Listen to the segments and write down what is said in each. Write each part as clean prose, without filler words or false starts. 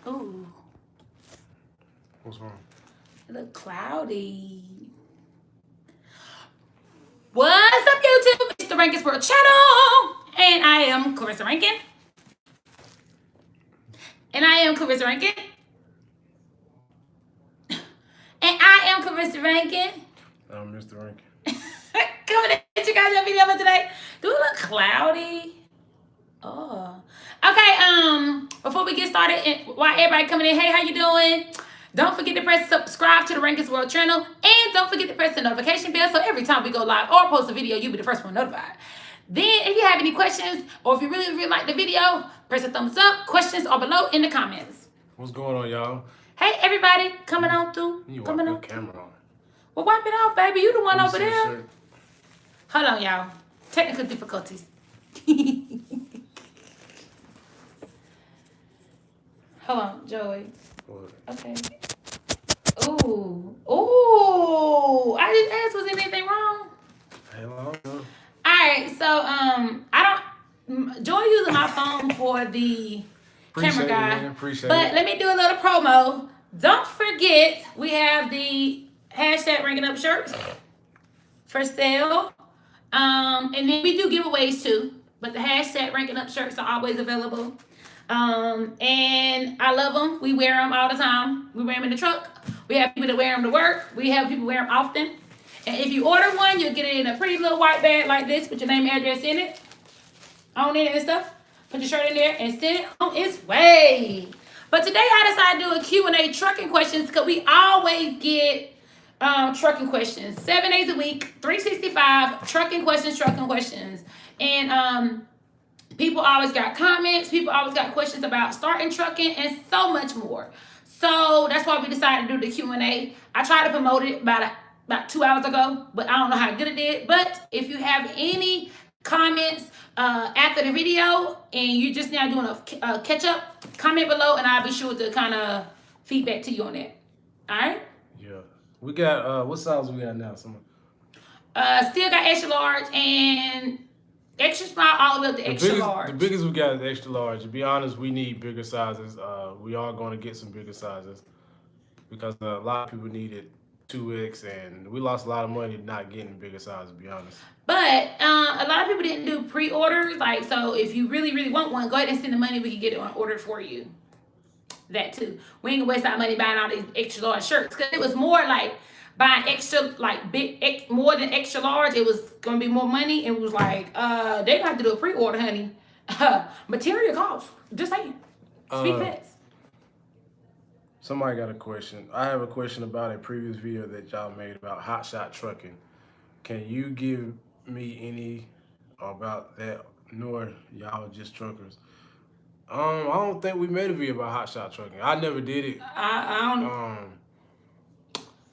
Ooh, What's wrong? it look cloudy. What's up, YouTube? It's the Rankins World Channel, and I am Clarissa Rankin. And I am Clarissa Rankin. And I am Clarissa Rankin. I'm Mr. Rankin. Coming at you guys a video for today. Do it look cloudy? Oh. Okay, before we get started, while everybody coming in, hey, how you doing? Don't forget to press subscribe to the Rankins World channel, and don't forget to press the notification bell so every time we go live or post a video, you'll be the first one notified. Then, if you have any questions or if you really like the video, press a thumbs up. Questions are below in the comments. What's going on, y'all? Hey, everybody, coming on through. You Coming wipe on your through. camera on. Well, wipe it off, baby. You the one Let me over see the there. shirt. Hold on, y'all. Technical difficulties. Hold on, Joey. What? Okay. Ooh. I just asked, was anything wrong? Hell, I don't know. Alright, so I don't Joy using my phone for the camera guy. Man, appreciate But it. let me do a little promo. Don't forget we have the hashtag ranking up shirts for sale. And then we do giveaways too. But the hashtag ranking up shirts are always available. And I love them. We wear them all the time. We wear them in the truck. We have people that wear them to work. We have people wear them often. And if you order one, you'll get it in a pretty little white bag like this with your name and address in it, on it and stuff. Put your shirt in there and send it on its way. But today I decided to do a Q&A trucking questions because we always get trucking questions. 7 days a week, 365, trucking questions. And people always got comments. People always got questions about starting trucking and so much more. So that's why we decided to do the Q&A. I tried to promote it about 2 hours ago, but I don't know how good it did. But if you have any comments after the video and you just now doing a catch up, comment below and I'll be sure to kind of feedback to you on that. All right? Yeah. We got, what size we got now? Someone? Still got extra large and extra small all the way up to extra large. The biggest we got is extra large. To be honest, we need bigger sizes. We are going to get some bigger sizes because a lot of people needed 2X, and we lost a lot of money not getting bigger sizes, to be honest. But a lot of people didn't do pre-orders. Like, so if you really, really want one, go ahead and send the money. We can get it on order for you. That too. We ain't gonna waste our money buying all these extra large shirts because it was more like buying extra, like big, more than extra large. It was gonna be more money. It was like they gonna have to do a pre-order, honey. Material costs. Just saying. Speak facts. Somebody got a question. I have a question about a previous video that y'all made about hotshot trucking. Can you give me any about that, nor y'all just truckers? I don't think we made a video about hotshot trucking. I never did it. I don't.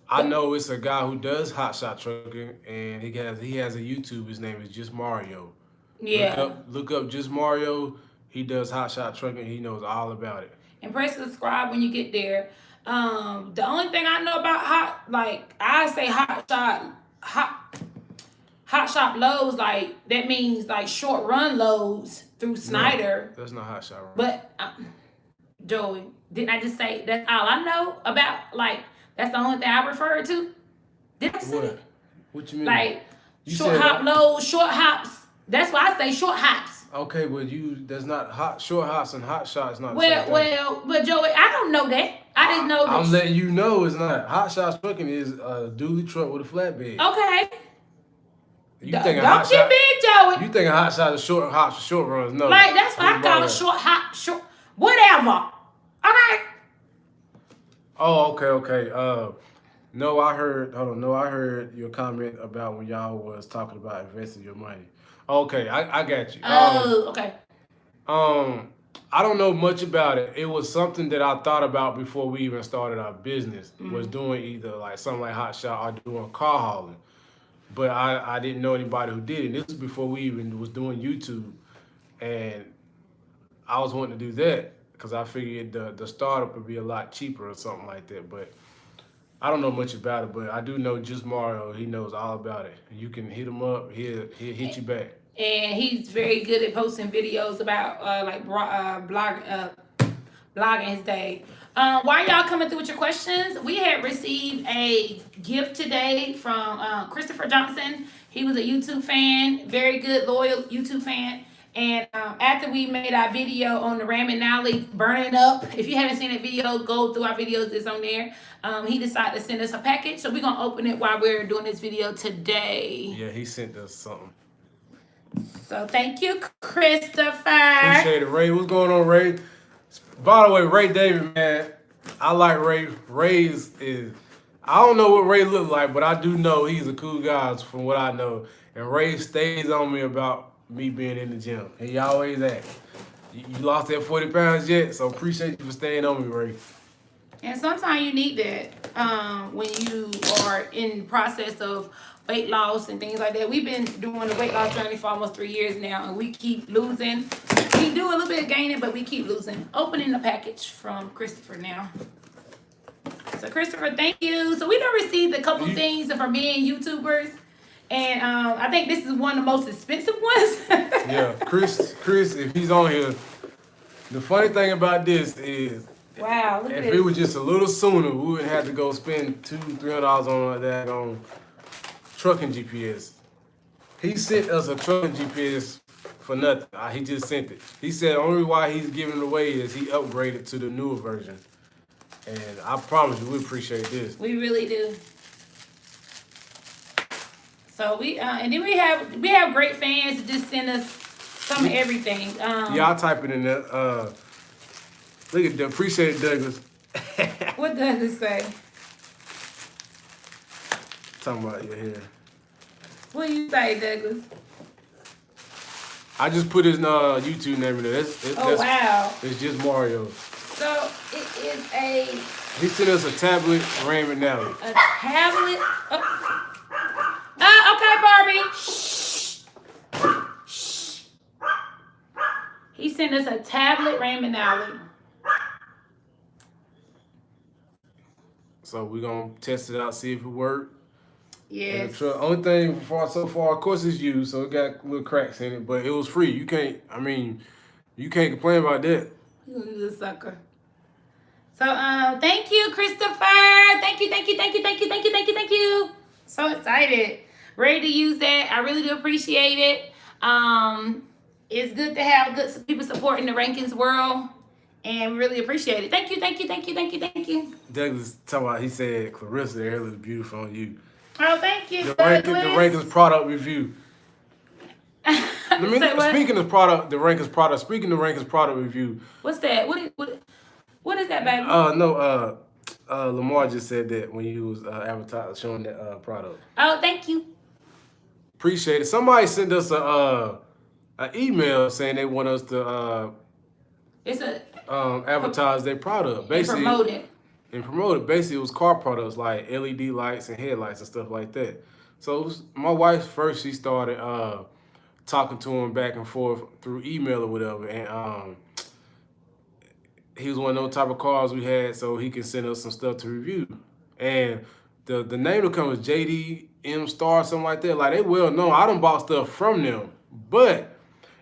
I know it's a guy who does hotshot trucking, and he has a YouTube. His name is Just Mario. Yeah. Look up Just Mario. He does hotshot trucking. He knows all about it. And press subscribe when you get there. The only thing I know about hot shop loads, like that means like short run loads through Snyder. No, that's not hotshot run. But Joey, didn't I just say that's all I know about? Like that's the only thing I referred to. Did I say What? that? What you mean? Like You short hop loads, short hops. That's why I say short hops. Okay, but that's not short hops and hot shots not the same thing. But Joey, I don't know that. I didn't know that. I'm letting you know it's not. Hot shots trucking is a dually truck with a flatbed. Okay. You Don't thinking get big, Joey. You thinking hot shots are short hops for short runs? No. Like that's what I call a short hop, short whatever. Okay. Oh, okay. No, I heard your comment about when y'all was talking about investing your money. Okay, I got you. Oh, okay. I don't know much about it. It was something that I thought about before we even started our business. Was doing either like something like hot shot or doing car hauling. But I didn't know anybody who did it. This was before we even was doing YouTube, and I was wanting to do that because I figured the startup would be a lot cheaper or something like that. But I don't know much about it, but I do know Just Mario. He knows all about it. You can hit him up. He'll hit you back. And he's very good at posting videos about vlogging his day. While y'all coming through with your questions, we had received a gift today from Christopher Johnson. He was a YouTube fan, very good, loyal YouTube fan. And after we made our video on the Ram and Alley burning up, if you haven't seen that video, go through our videos. It's on there. He decided to send us a package, so we're gonna open it while we're doing this video today. Yeah, he sent us something. So thank you, Christopher. Appreciate it, Ray. What's going on, Ray? By the way, Ray David, man, I like Ray. Ray is I don't know what Ray look like, but I do know he's a cool guy from what I know. And Ray stays on me about me being in the gym. He always asks, you lost that 40 pounds yet? So appreciate you for staying on me, Ray. And sometimes you need that when you are in the process of weight loss and things like that. We've been doing the weight loss journey for almost 3 years now, and we keep losing. We do a little bit of gaining, but we keep losing. Opening the package from Christopher now. So Christopher, thank you. So we done received a couple things from being YouTubers. And I think this is one of the most expensive ones. Yeah, Chris, if he's on here, the funny thing about this is, wow, look at if this. it was just a little sooner, we wouldn't have to go spend $200-$300 on that on trucking GPS. He sent us a trucking GPS for nothing. He just sent it. He said the only why he's giving it away is he upgraded to the newer version. And I promise you, we appreciate this. We really do. So we and then we have great fans that just send us some of everything. Yeah, I'll type it in there. Look at that. Appreciate it, Douglas. What does it say? Talking about your hair. What do you say, Douglas? I just put his YouTube name in there. Wow. It's just Mario. So it is a... He sent us a tablet, Ram and Alley. A tablet? Okay, Barbie. Shh. He sent us a tablet, Ram and Alley. So we're going to test it out, see if it works. Yes. Only thing so far, of course, it's used, so it got little cracks in it, but it was free. You can't complain about that. You little sucker. So, thank you, Christopher. Thank you. So excited. Ready to use that. I really do appreciate it. It's good to have good people supporting the Rankins world, and we really appreciate it. Thank you. Douglas talking about, he said, Clarissa, their hair looks beautiful on you. Oh, thank you, The Douglas. Rankins product review. Speaking of Rankins product review. What's that? What is that, baby? No, Lamar just said that when you was advertising, showing that product. Oh, thank you. Appreciate it. Somebody sent us an email saying they want us to advertise their product. Basically, promote it. Basically, it was car products like LED lights and headlights and stuff like that. So my wife first, she started talking to him back and forth through email or whatever, and he was one of those type of cars we had, so he can send us some stuff to review. And the name will come as JDM Star, something like that. Like, they well known. I done bought stuff from them, but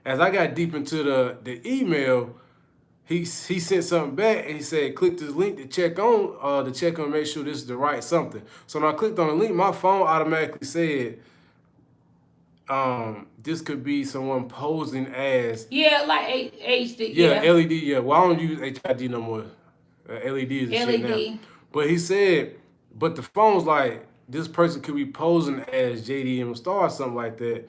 as I got deep into the email, he sent something back and he said, click this link to check on make sure this is the right something. So when I clicked on the link, my phone automatically said, this could be someone posing as... Yeah, like HD. Yeah, LED, yeah. Well, I don't use HID no more. LED is the shit now. But he said, but the phone's like, this person could be posing as JDM Star or something like that,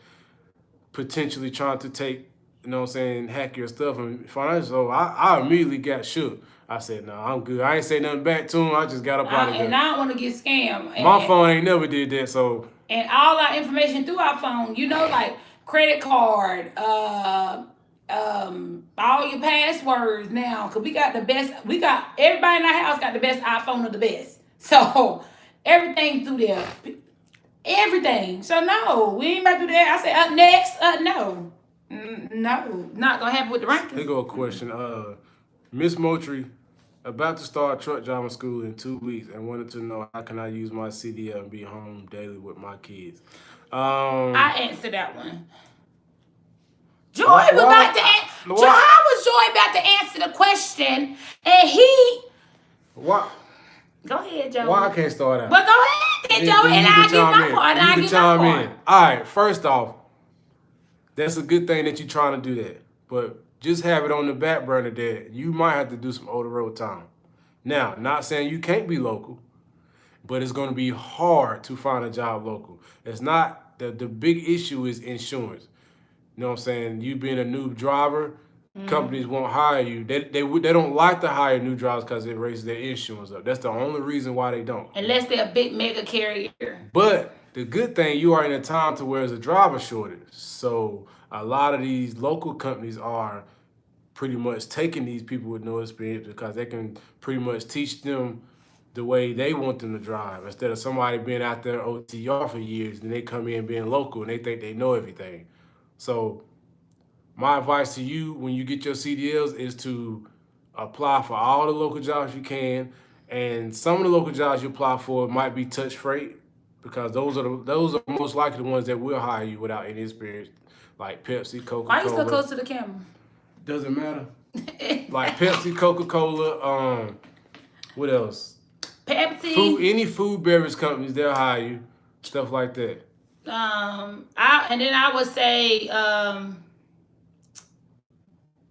potentially trying to take, you know what I'm saying, hack your stuff and find out. So I immediately got shook. I said, no, I'm good. I ain't say nothing back to him. I just got up out of there. And I don't want to get scammed. My phone ain't never did that, so. And all our information through our phone, you know, like credit card, all your passwords now. Because we got the best, everybody in our house got the best iPhone of the best. So everything through there. Everything. So no, we ain't about to do that. I said, up next, no. No, not going to happen with the Rankins. Here go a question. Miss Moultrie, about to start truck driving school in 2 weeks and wanted to know how can I use my CDL and be home daily with my kids. I answered that one. Joy was about to answer. Joy, how was was Joy about to answer the question, and he. Why? Go ahead, Joey. Why I can't start out? Well, go ahead, Joey, and I'll give my part. And I'll give my part. All right, first off, that's a good thing that you're trying to do that. But just have it on the back burner that you might have to do some over the road time. Now, not saying you can't be local, but it's going to be hard to find a job local. It's not, the big issue is insurance. You know what I'm saying? You being a new driver, companies won't hire you. They don't like to hire new drivers because it raises their insurance up. That's the only reason why they don't. Unless they're a big mega carrier. But the good thing, you are in a time to where there's a driver shortage. So a lot of these local companies are pretty much taking these people with no experience because they can pretty much teach them the way they want them to drive. Instead of somebody being out there OTR for years, then they come in being local and they think they know everything. So my advice to you when you get your CDLs is to apply for all the local jobs you can. And some of the local jobs you apply for might be touch freight because those are most likely the ones that will hire you without any experience, like Pepsi, Coca-Cola. Why are you so close to the camera? Doesn't matter. Like Pepsi, Coca-Cola, what else? Pepsi. Any food beverage companies, they'll hire you. Stuff like that. And then I would say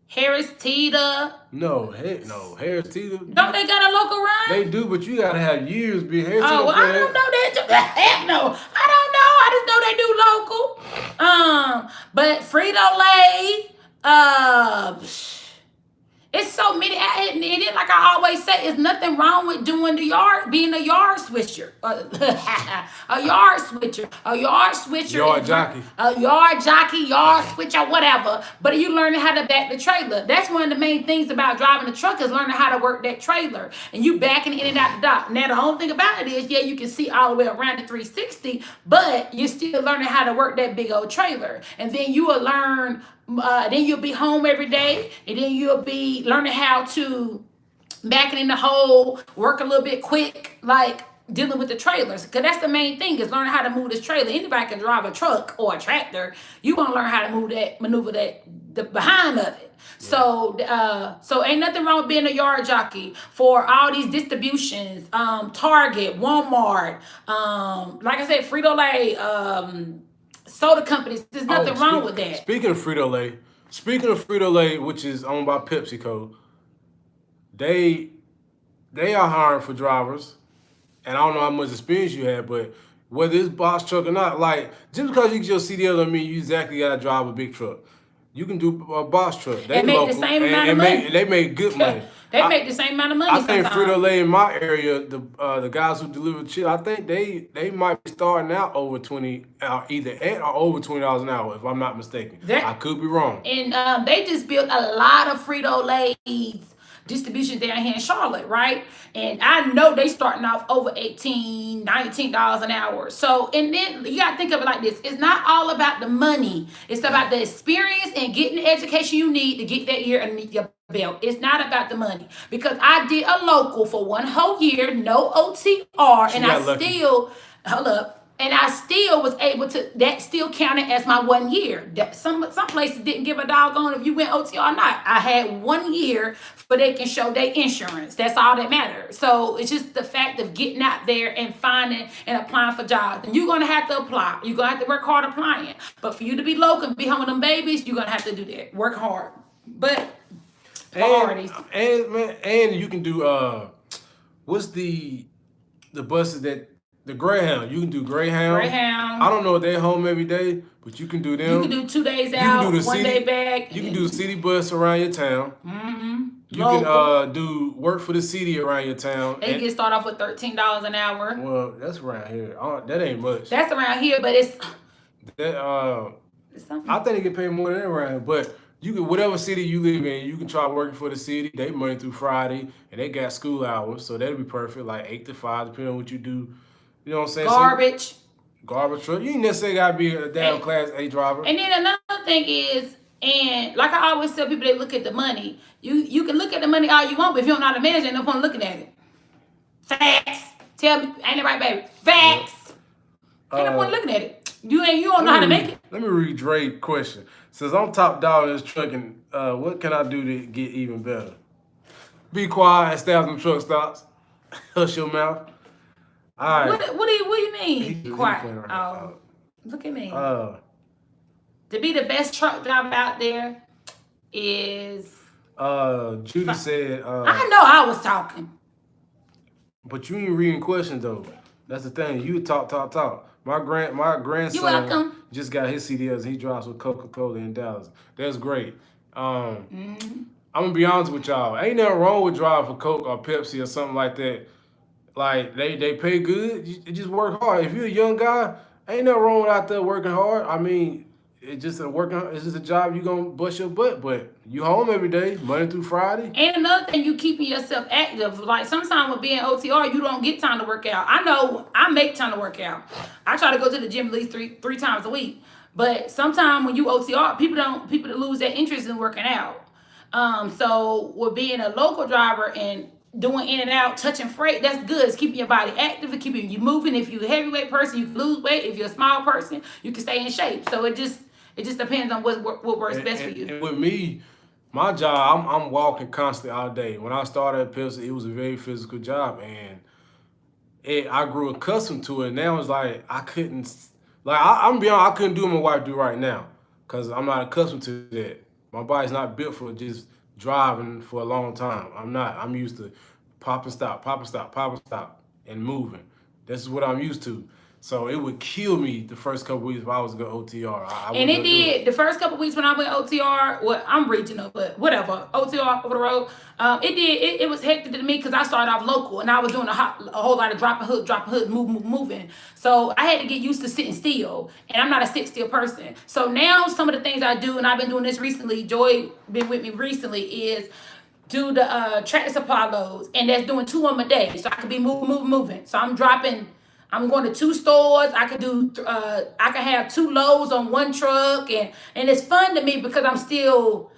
Harris Teeter. No, Harris Teeter. Don't they got a local run? They do, but you gotta have years being Harris Teeter. Oh, well, I don't know that. Heck no. I don't know. I just know they do local. But Frito-Lay, it's so many. And then, like I always say, it's nothing wrong with doing being a yard switcher. A yard switcher. Yard jockey. A yard jockey, yard switcher, whatever. But you learning how to back the trailer. That's one of the main things about driving the truck is learning how to work that trailer. And you backing in and out the dock. Now, the only thing about it is, yeah, you can see all the way around the 360, but you're still learning how to work that big old trailer. And then you will learn... then you'll be home every day, and then you'll be learning how to back it in the hole, work a little bit quick, like dealing with the trailers. Because that's the main thing is learning how to move this trailer. Anybody can drive a truck or a tractor. You want to learn how to maneuver the behind of it. Yeah. So ain't nothing wrong with being a yard jockey for all these distributions, Target, Walmart, like I said, Frito-Lay, soda companies. There's nothing wrong with that. Speaking of Frito-Lay, which is owned by PepsiCo, they are hiring for drivers, and I don't know how much experience you have, but whether it's box truck or not, like just because you get your CDL doesn't mean you exactly gotta drive a big truck. You can do a box truck. They make the same amount of money. They make good money. They make the same amount of money. I think Frito-Lay in my area, the guys who deliver shit, I think they might be starting out over either at or over $20 an hour, if I'm not mistaken. I could be wrong. And they just built a lot of Frito-Lay's distribution down here in Charlotte, right? And I know they starting off over $18, $19 an hour. So, and then you got to think of it like this. It's not all about the money. It's about the experience and getting the education you need to get that year underneath your belt. It's not about the money. Because I did a local for one whole year, no OTR, and I still, and I still was able to, that still counted as my 1 year. Some places didn't give a doggone if you went OT or not. I had 1 year, but they can show their insurance. That's all that matters. So it's just the fact of getting out there and finding and applying for jobs. And you're going to have to apply. You're going to have to work hard applying. But for you to be local and be home with them babies, you're going to have to do that. Work hard. But priorities. And you can do, what's the buses that, the Greyhound. You can do Greyhound. I don't know if they're home every day, but you can do them. You can do 2 days out, 1 day back. You can do the city bus around your town. Mm-hmm. You can do work for the city around your town. They get started off with $13 an hour. Well, that's around here. That ain't much. That's around here, but it's... It's something. I think they get paid more than that around here, but you can, whatever city you live in, you can try working for the city. They Monday through Friday, and they got school hours, so that'll be perfect, like 8 to 5, depending on what you do. You know what I'm saying? Garbage. Garbage truck. You ain't necessarily got to be a damn Class A driver. And then another thing is, and like I always tell people, they look at the money. You can look at the money all you want, but if you don't know how to manage it, no point looking at it. Facts. Tell me, ain't it right, baby? Facts. Ain't no point looking at it. You don't know how to make it. Let me read Dre's question. Since I'm top dog in this trucking, what can I do to get even better? Be quiet and stay out them truck stops. Hush your mouth. All right. What do you mean? Quiet. Right. Look at me. To be the best truck driver out there is. Judy said. I know I was talking. But you ain't reading questions though. That's the thing. You talk. My grandson just got his CDLs. He drives with Coca-Cola in Dallas. That's great. I'm gonna be honest with y'all. Ain't nothing wrong with driving for Coke or Pepsi or something like that. Like they pay good. You just work hard. If you're a young guy, ain't nothing wrong with out there working hard. I mean, it's just a job you gonna bust your butt, but you home every day, Monday through Friday. And another thing, you keeping yourself active. Like sometimes with being OTR, you don't get time to work out. I know I make time to work out. I try to go to the gym at least three times a week. But sometimes when you OTR, people that lose their interest in working out. So with being a local driver and doing in and out, touching freight, that's good. It's keeping your body active, it's keeping you moving. If you're a heavyweight person, you can lose weight. If you're a small person, you can stay in shape. So it just depends on what works best for you. And with me, my job, I'm walking constantly all day. When I started at Pepsi, it was a very physical job, and I grew accustomed to it. Now it's like I couldn't, I'm be honest, I couldn't do what my wife do right now because I'm not accustomed to that. My body's not built for just driving for a long time. I'm not. I'm used to pop and stop, and moving. This is what I'm used to. So it would kill me the first couple weeks if I was going OTR. And it did. The first couple weeks when I went OTR, well, I'm regional, but whatever. OTR over the road. It did. It was hectic to me because I started off local and I was doing a whole lot of drop and hook, moving. So I had to get used to sitting still, and I'm not a sit still person. So now some of the things I do, and I've been doing this recently. Joy been with me recently is do the tractor supply loads, and that's doing 2 of them a day. So I could be moving. So I'm going to 2 stores. I could do. I could have 2 loads on 1 truck, and it's fun to me because I'm still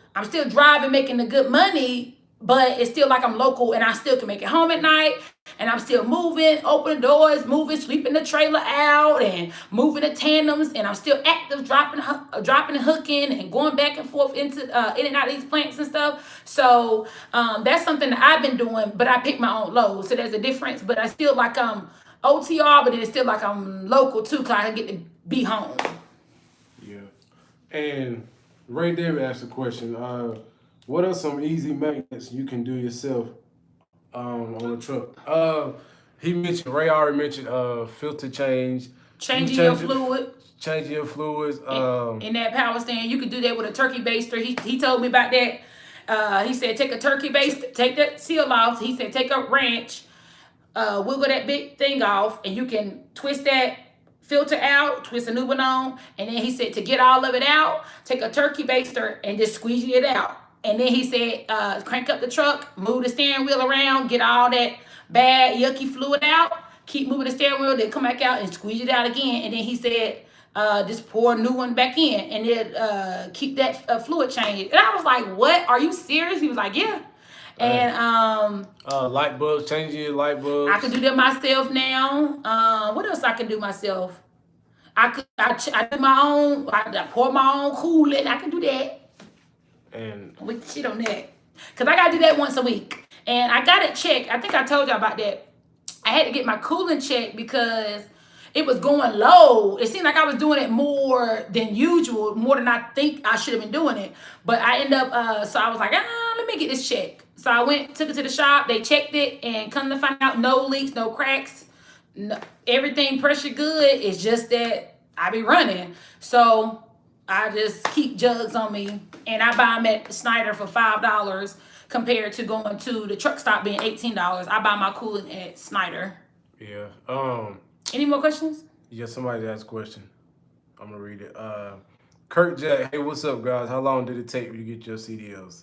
driving, making the good money, but it's still like I'm local, and I still can make it home at night, and I'm still moving, opening doors, moving, sweeping the trailer out, and moving the tandems, and I'm still active, dropping and hooking, and going back and forth into in and out of these plants and stuff. So that's something that I've been doing, but I pick my own loads, so there's a difference. But I still like OTR, but it's still like I'm local too, because I get to be home. Yeah. And Ray David asked a question. What are some easy maintenance you can do yourself on a truck? Ray already mentioned filter change. Changing your fluid. Changing your fluids. In that power stand. You could do that with a turkey baster. He told me about that. He said take a turkey baster, take that seal off. He said take a wrench, wiggle that big thing off, and you can twist that filter out, twist a new one on, and then he said to get all of it out, take a turkey baster and just squeeze it out. And then he said crank up the truck, move the steering wheel around, get all that bad yucky fluid out, keep moving the steering wheel, then come back out and squeeze it out again. And then he said just pour a new one back in, and then keep that fluid change. And I was like, what? Are you serious? He was like, yeah. And light bulbs, changing your light bulbs. I can do that myself now. What else I can do myself? I do my own. I pour my own coolant. I can do that. And we can shit on that, cause I gotta do that once a week, and I got it checked. I think I told y'all about that. I had to get my coolant checked because it was going low. It seemed like I was doing it more than usual, more than I think I should have been doing it. But I end up, so I was like, let me get this checked. So I took it to the shop. They checked it, and come to find out, no leaks, no cracks, everything pressure good. It's just that I be running. So I just keep jugs on me, and I buy them at Snyder for $5 compared to going to the truck stop being $18. I buy my coolant at Snyder. Yeah. Any more questions? Yeah, somebody asked a question. I'm gonna read it. Kurt Jack, hey, what's up, guys? How long did it take you to get your CDLs?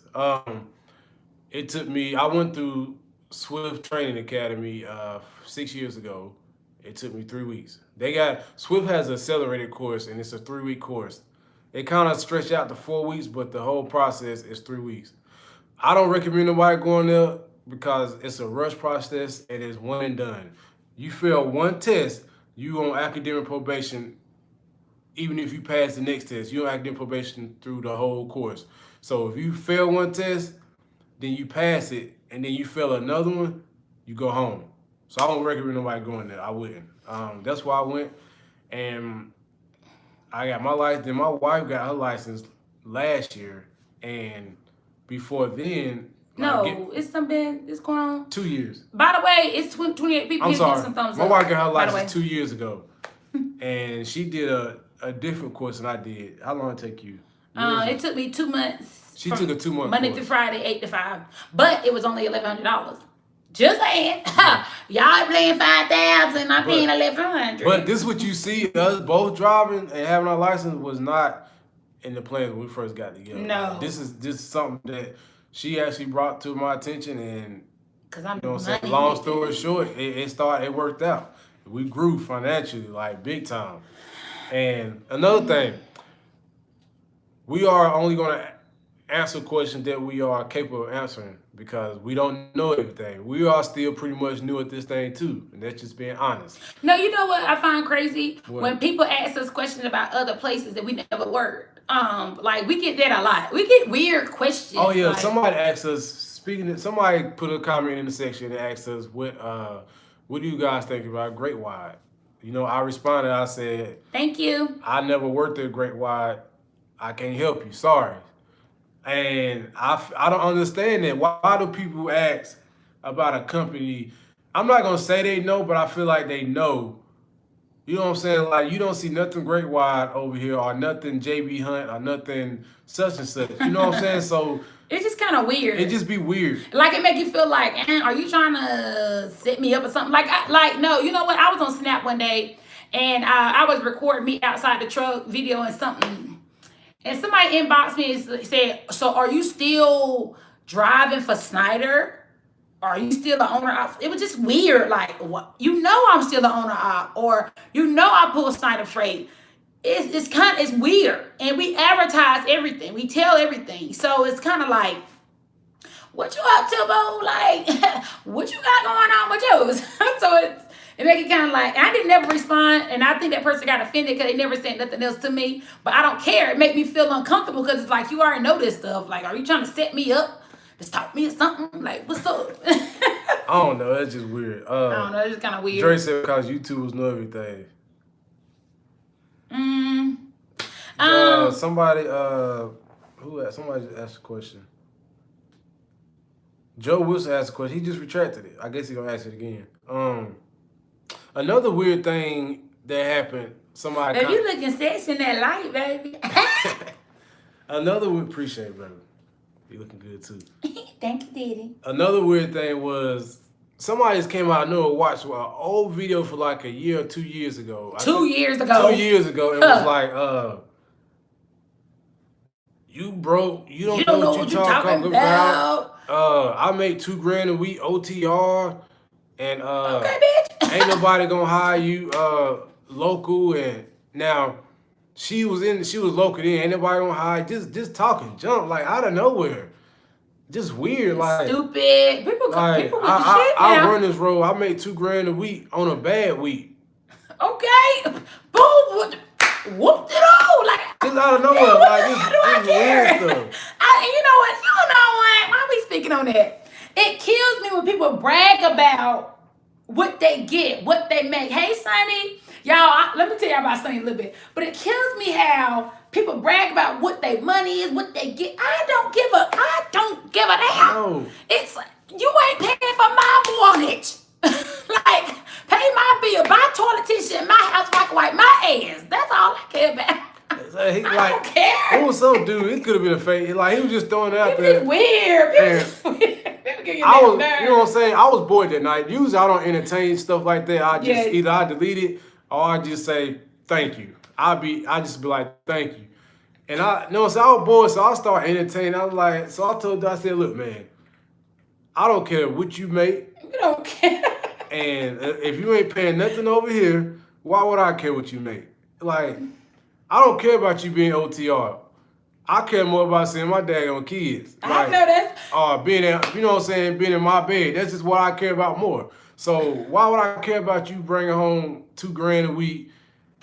It took me. I went through Swift Training Academy 6 years ago. It took me 3 weeks. Swift has an accelerated course, and it's a 3-week course. They kind of stretch out to 4 weeks, but the whole process is 3 weeks. I don't recommend nobody going there because it's a rush process and it's one and done. You fail one test, you on academic probation even if you pass the next test. You don't have to get probation through the whole course. So if you fail one test, then you pass it, and then you fail another one, you go home. So I don't recommend nobody going there. I wouldn't. That's why I went, and I got my license. Then my wife got her license last year, and before then, No, it's going on 2 years. By the way, it's 28 people. I'm here getting sorry. some thumbs My up, wife got her by the license way. 2 years ago, and she did a different course than I did. How long did it take you? It took me 2 months. She took a 2 month Monday course. through Friday, 8 to 5. But it was only $1,100. Just saying. Y'all paying 5,000, I'm paying 1,100. But this is what you see, us both driving and having our license was not in the plans when we first got together. No. This is something that she actually brought to my attention, and Cause I'm, you know what I'm saying? Long story short, it worked out. We grew financially, like big time. And another thing, we are only going to answer questions that we are capable of answering because we don't know everything. We are still pretty much new at this thing too, and that's just being honest. No, you know what I find crazy? What? When people ask us questions about other places that we never worked. Like we get that a lot. We get weird questions. Oh yeah, like, somebody asked us. Somebody put a comment in the section and asked us what do you guys think about Great Wide? You know, I responded. I said, thank you. I never worked at Great Wide. I can't help you. Sorry. And I don't understand that. Why do people ask about a company? I'm not gonna say they know, but I feel like they know. You know what I'm saying? Like, you don't see nothing Great Wide over here, or nothing JB Hunt, or nothing such and such. You know what I'm saying? So it's just kind of weird. it just be weird. Like it make you feel like, are you trying to set me up or something? Like no. You know what? I was on Snap one day, and I was recording me outside the truck video and something, and somebody inboxed me and said, "So are you still driving for Snyder? Are you still the owner of?" It was just weird. Like, what? You know, I'm still the owner of, or you know, I pull Snyder Freight. It's weird, and we advertise everything. We tell everything, so it's kind of like, what you up to, bro? Like, what you got going on with yours? So it make it kind of like, I didn't never respond, and I think that person got offended because they never said nothing else to me. But I don't care. It make me feel uncomfortable because it's like, you already know this stuff. Like, are you trying to set me up? Just talk me or something? Like, what's up? I don't know. That's just weird. I don't know. It's just kind of weird. Dre said because YouTubers know everything. Somebody somebody just asked a question. Joe Wilson asked a question. He just retracted it. I guess he's gonna ask it again. Another weird thing that happened. Somebody. If you looking sexy in that light, baby. Appreciate it, brother. You looking good too. Thank you, Diddy. Another weird thing was somebody just came out. I know watched an old video for like a year or 2 years ago. 2 years ago. 2 years ago, it was like, you broke. You don't know what you're talking about. I make $2,000 a week OTR, and okay, bitch. ain't nobody gonna hire you local. And now she was local then. Ain't nobody gonna hire. Just talking junk like out of nowhere. Just weird, like stupid. People with the shit I now. run this road. I make $2,000 a week on a bad week. Okay, boom, whooped it all. Like just out of nowhere, like this weird stuff. You know what? Why are we speaking on that? It kills me when people brag about what they get, what they make. Hey, Sonny, y'all. Let me tell y'all about Sonny a little bit. But it kills me how people brag about what their money is, what they get. I don't give a damn. No. It's like, you ain't paying for my mortgage. Like, pay my bill, buy toilet tissue in my house so I can wipe my ass. That's all I care about. I don't care. It was some dude. It could have been a fake. Like he was just throwing it out there. It's weird. I was, you know what I'm saying? I was bored that night. Usually I don't entertain stuff like that. Either I delete it or I just say thank you. I just be like thank you. And I was bored, so I start entertaining. I was like, so I said, look, man, I don't care what you make. You don't care. And if you ain't paying nothing over here, why would I care what you make? Like, I don't care about you being OTR. I care more about seeing my daggone kids. I know that. Being in, you know what I'm saying, being in my bed. That's just what I care about more. So why would I care about you bringing home $2,000 a week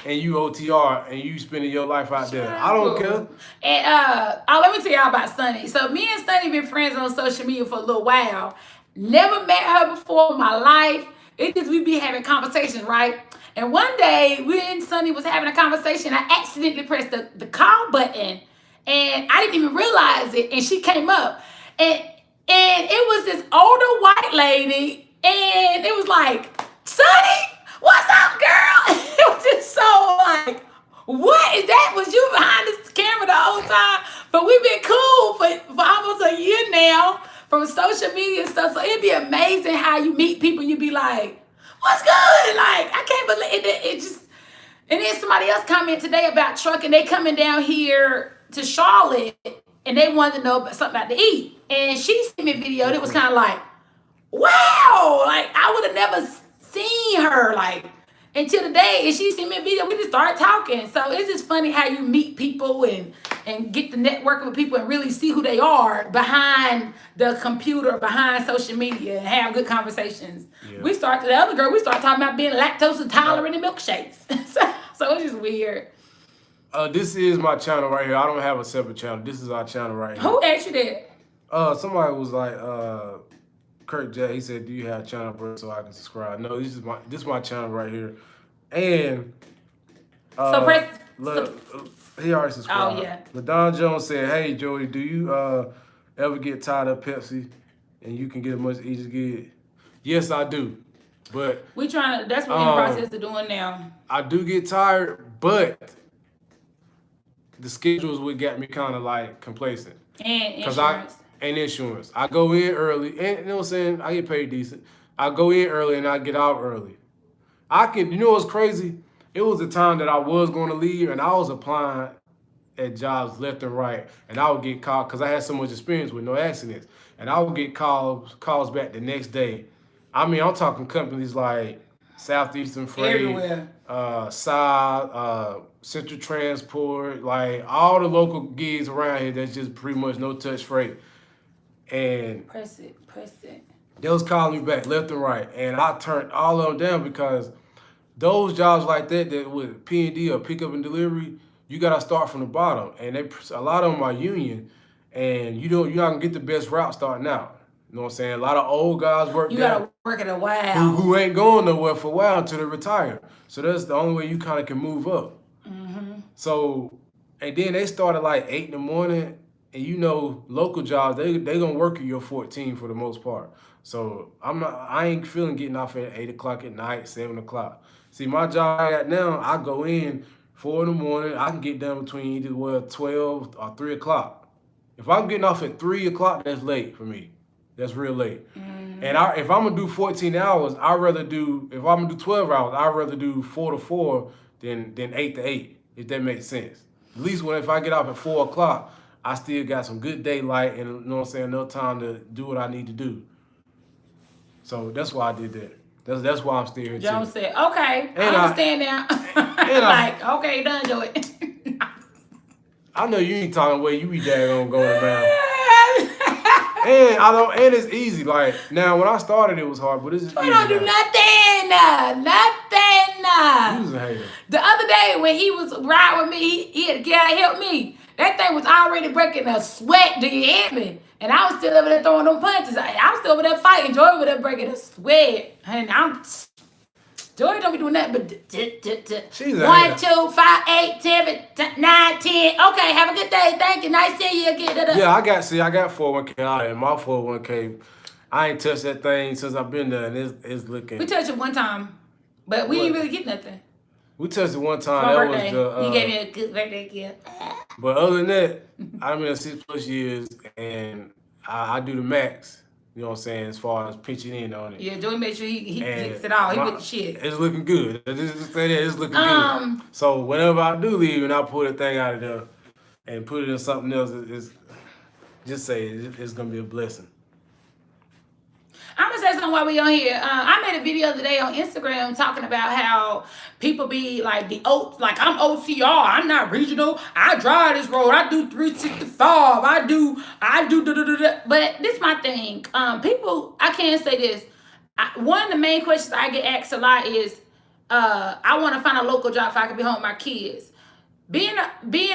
and you OTR and you spending your life out there. I don't care. And let me tell y'all about Sunny. So me and Sunny been friends on social media for a little while. Never met her before in my life. It just we be having conversations, right? And one day we and Sunny was having a conversation. I accidentally pressed the call button, and I didn't even realize it. And she came up, and it was this older white lady, and it was like, Sunny, what's up, girl? It was just so like, what is that? Was you behind this camera the whole time? But we've been cool for almost a year now from social media and stuff. So it'd be amazing how you meet people. You'd be like, what's good? Like, I can't believe it just. And then somebody else commented today about trucking. They coming down here to Charlotte and they wanted to know about something about to eat. And she sent me a video that was kind of like, wow, like I would have never seen her like until today. And she sent me a video. We just started talking. So it's just funny how you meet people and get the networking with people and really see who they are behind the computer, behind social media, and have good conversations. Yeah. We started talking about being lactose intolerant in milkshakes. so it's just weird. This is my channel right here. I don't have a separate channel. This is our channel right here. Who asked you that? Somebody was like, Kirk J. He said, "Do you have a channel for it so I can subscribe?" No, this is my channel right here. And so press. He already subscribed. Oh yeah. LaDon Jones said, "Hey Joey, do you ever get tired of Pepsi, and you can get as much as you just get?" Yes, I do. But we trying. That's what we're in the process of doing now. I do get tired, but the schedules would get me kind of like complacent. And insurance. And insurance. I go in early, and you know what I'm saying? I get paid decent. I go in early and I get out early. You know what's crazy? It was a time that I was going to leave, and I was applying at jobs left and right, and I would get called because I had so much experience with no accidents, and I would get calls back the next day. I mean, I'm talking companies like Southeastern Freight, everywhere. Central Transport, like all the local gigs around here that's just pretty much no touch freight. And press it. They was calling me back left and right, and I turned all of them down because those jobs like that with P&D or pickup and delivery, you gotta start from the bottom, and a lot of them are union, and you're not gonna get the best route starting out. You know what I'm saying? A lot of old guys work. You gotta work it a while. Who ain't going nowhere for a while until they retire. So that's the only way you kind of can move up. Mm-hmm. So, and then they start at like 8 in the morning, and you know, local jobs they gonna work you your 14 for the most part. So I ain't feeling getting off at 8 o'clock at night, 7 o'clock. See, my job I got now, I go in 4 in the morning. I can get done between either 12 or 3 o'clock. If I'm getting off at 3 o'clock, that's late for me. That's real late. Mm-hmm. And if I'm gonna do 14 hours, if I'm gonna do 12 hours, I'd rather do 4 to 4 than 8 to 8, if that makes sense. At least if I get off at 4 o'clock, I still got some good daylight and, you know what I'm saying, enough time to do what I need to do. So that's why I did that. That's why I'm still here. Jones said, okay, I understand now. Like, okay, done, Joey. I know you ain't talking where you be daggone going around. And it's easy. Like now, when I started, it was hard, but it's easy. We don't do nothing. You was a hater. The other day when he was riding with me, he had to get out and help me. That thing was already breaking a sweat. Do you hear me? And I was still over there throwing them punches. I was still over there fighting. Joy over there breaking a sweat. And Joy don't be doing that, but She's a 1, 2, 5, 8, 7, 9, 10. Okay, have a good day. Thank you. Nice seeing you again. Yeah, I got 401k out, and my 401k, I ain't touched that thing since I've been there, and it's looking. We touched it one time, but we didn't really get nothing. We touched it one time. For birthday. You gave me a good birthday gift. But other than that, I've been there 6+ years, and I do the max. You know what I'm saying? As far as pitching in on it. Yeah, Joey made sure he gets it all. He with the shit. It's looking good. Just say that it's looking good. So whenever I do leave and I pull that thing out of there and put it in something else, it's gonna be a blessing. I'm gonna say something while we on here. I made a video today on Instagram talking about how people be like I'm OCR, I'm not regional, I drive this road, I do 365, I do da. But this is my thing. People, I can't say this. One of the main questions I get asked a lot is, I want to find a local job so I can be home with my kids. Being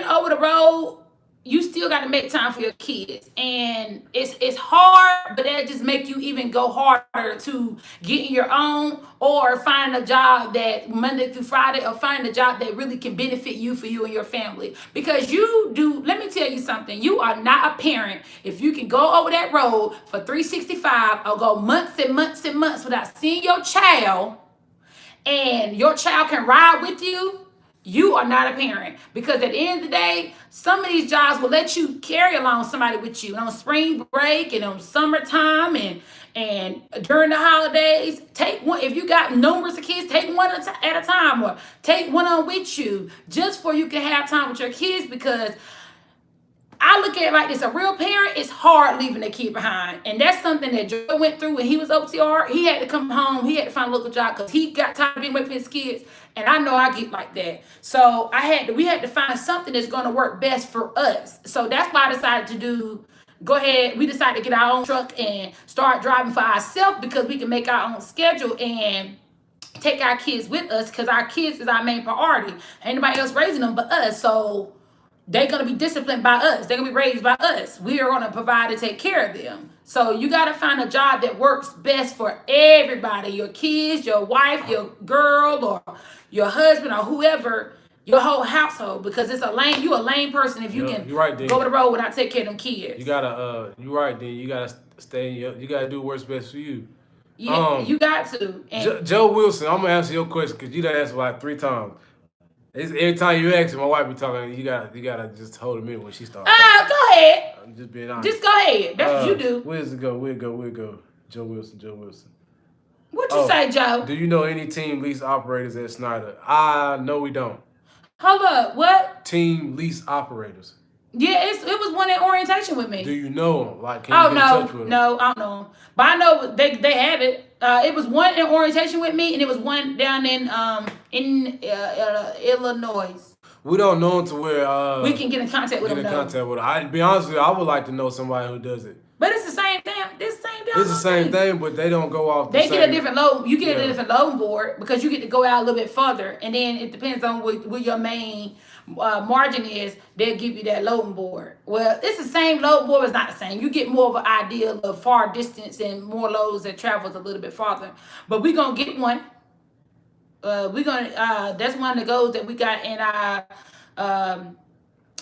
over the road, you still got to make time for your kids, and it's hard, but that just make you even go harder to getting your own or find a job that Monday through Friday, or find a job that really can benefit you for you and your family. Because you do, let me tell you something, you are not a parent if you can go over that road for 365 or go months and months and months without seeing your child, and your child can ride with you. You are not a parent, because at the end of the day, some of these jobs will let you carry along somebody with you, and on spring break and on summertime and during the holidays. Take one, if you got numerous of kids, take one at a time, or take one on with you, just for you can have time with your kids. Because I look at it like this: a real parent, it's hard leaving their kid behind. And that's something that Joe went through when he was OTR. He had to come home. He had to find a local job because he got tired of being away from his kids. And I know I get like that. So we had to find something that's going to work best for us. So that's why I decided to we decided to get our own truck and start driving for ourselves, because we can make our own schedule and take our kids with us, because our kids is our main priority. Ain't nobody else raising them but us. So they're going to be disciplined by us. They're going to be raised by us. We are going to provide and take care of them. So you got to find a job that works best for everybody. Your kids, your wife, your girl, or your husband, or whoever, your whole household. Because you a lame person if you can right, go to the road without taking care of them kids. You gotta, you're right, then. You gotta stay you gotta do what's best for you. Yeah, you got to. And Joe Wilson, I'm gonna answer your question because you done answered like 3 times. Every time you ask me, my wife be talking. You gotta just hold a minute when she starts. Go ahead. I'm just being honest. Just go ahead. That's what you do. Where's it go? We'll go. Joe Wilson. What you say, Joe? Do you know any team lease operators at Snyder? No, we don't. Hold up. What? Team lease operators. Yeah, it was one in orientation with me. Do you know them? Like, can you get in touch with them? No, I don't know them. But I know they have it. It was one in orientation with me, and it was one down in Illinois. We don't know them to where we can get in contact with them. I'd be honest with you, I would like to know somebody who does it. But it's the same thing. It's the same thing, but they don't go off. They get a different load. You get a different loading board because you get to go out a little bit further, and then it depends on what your main margin is. They'll give you that loading board. Well, it's the same load board, but it's not the same. You get more of an idea of far distance and more loads that travels a little bit farther. But we're gonna get one. That's one of the goals that we got in our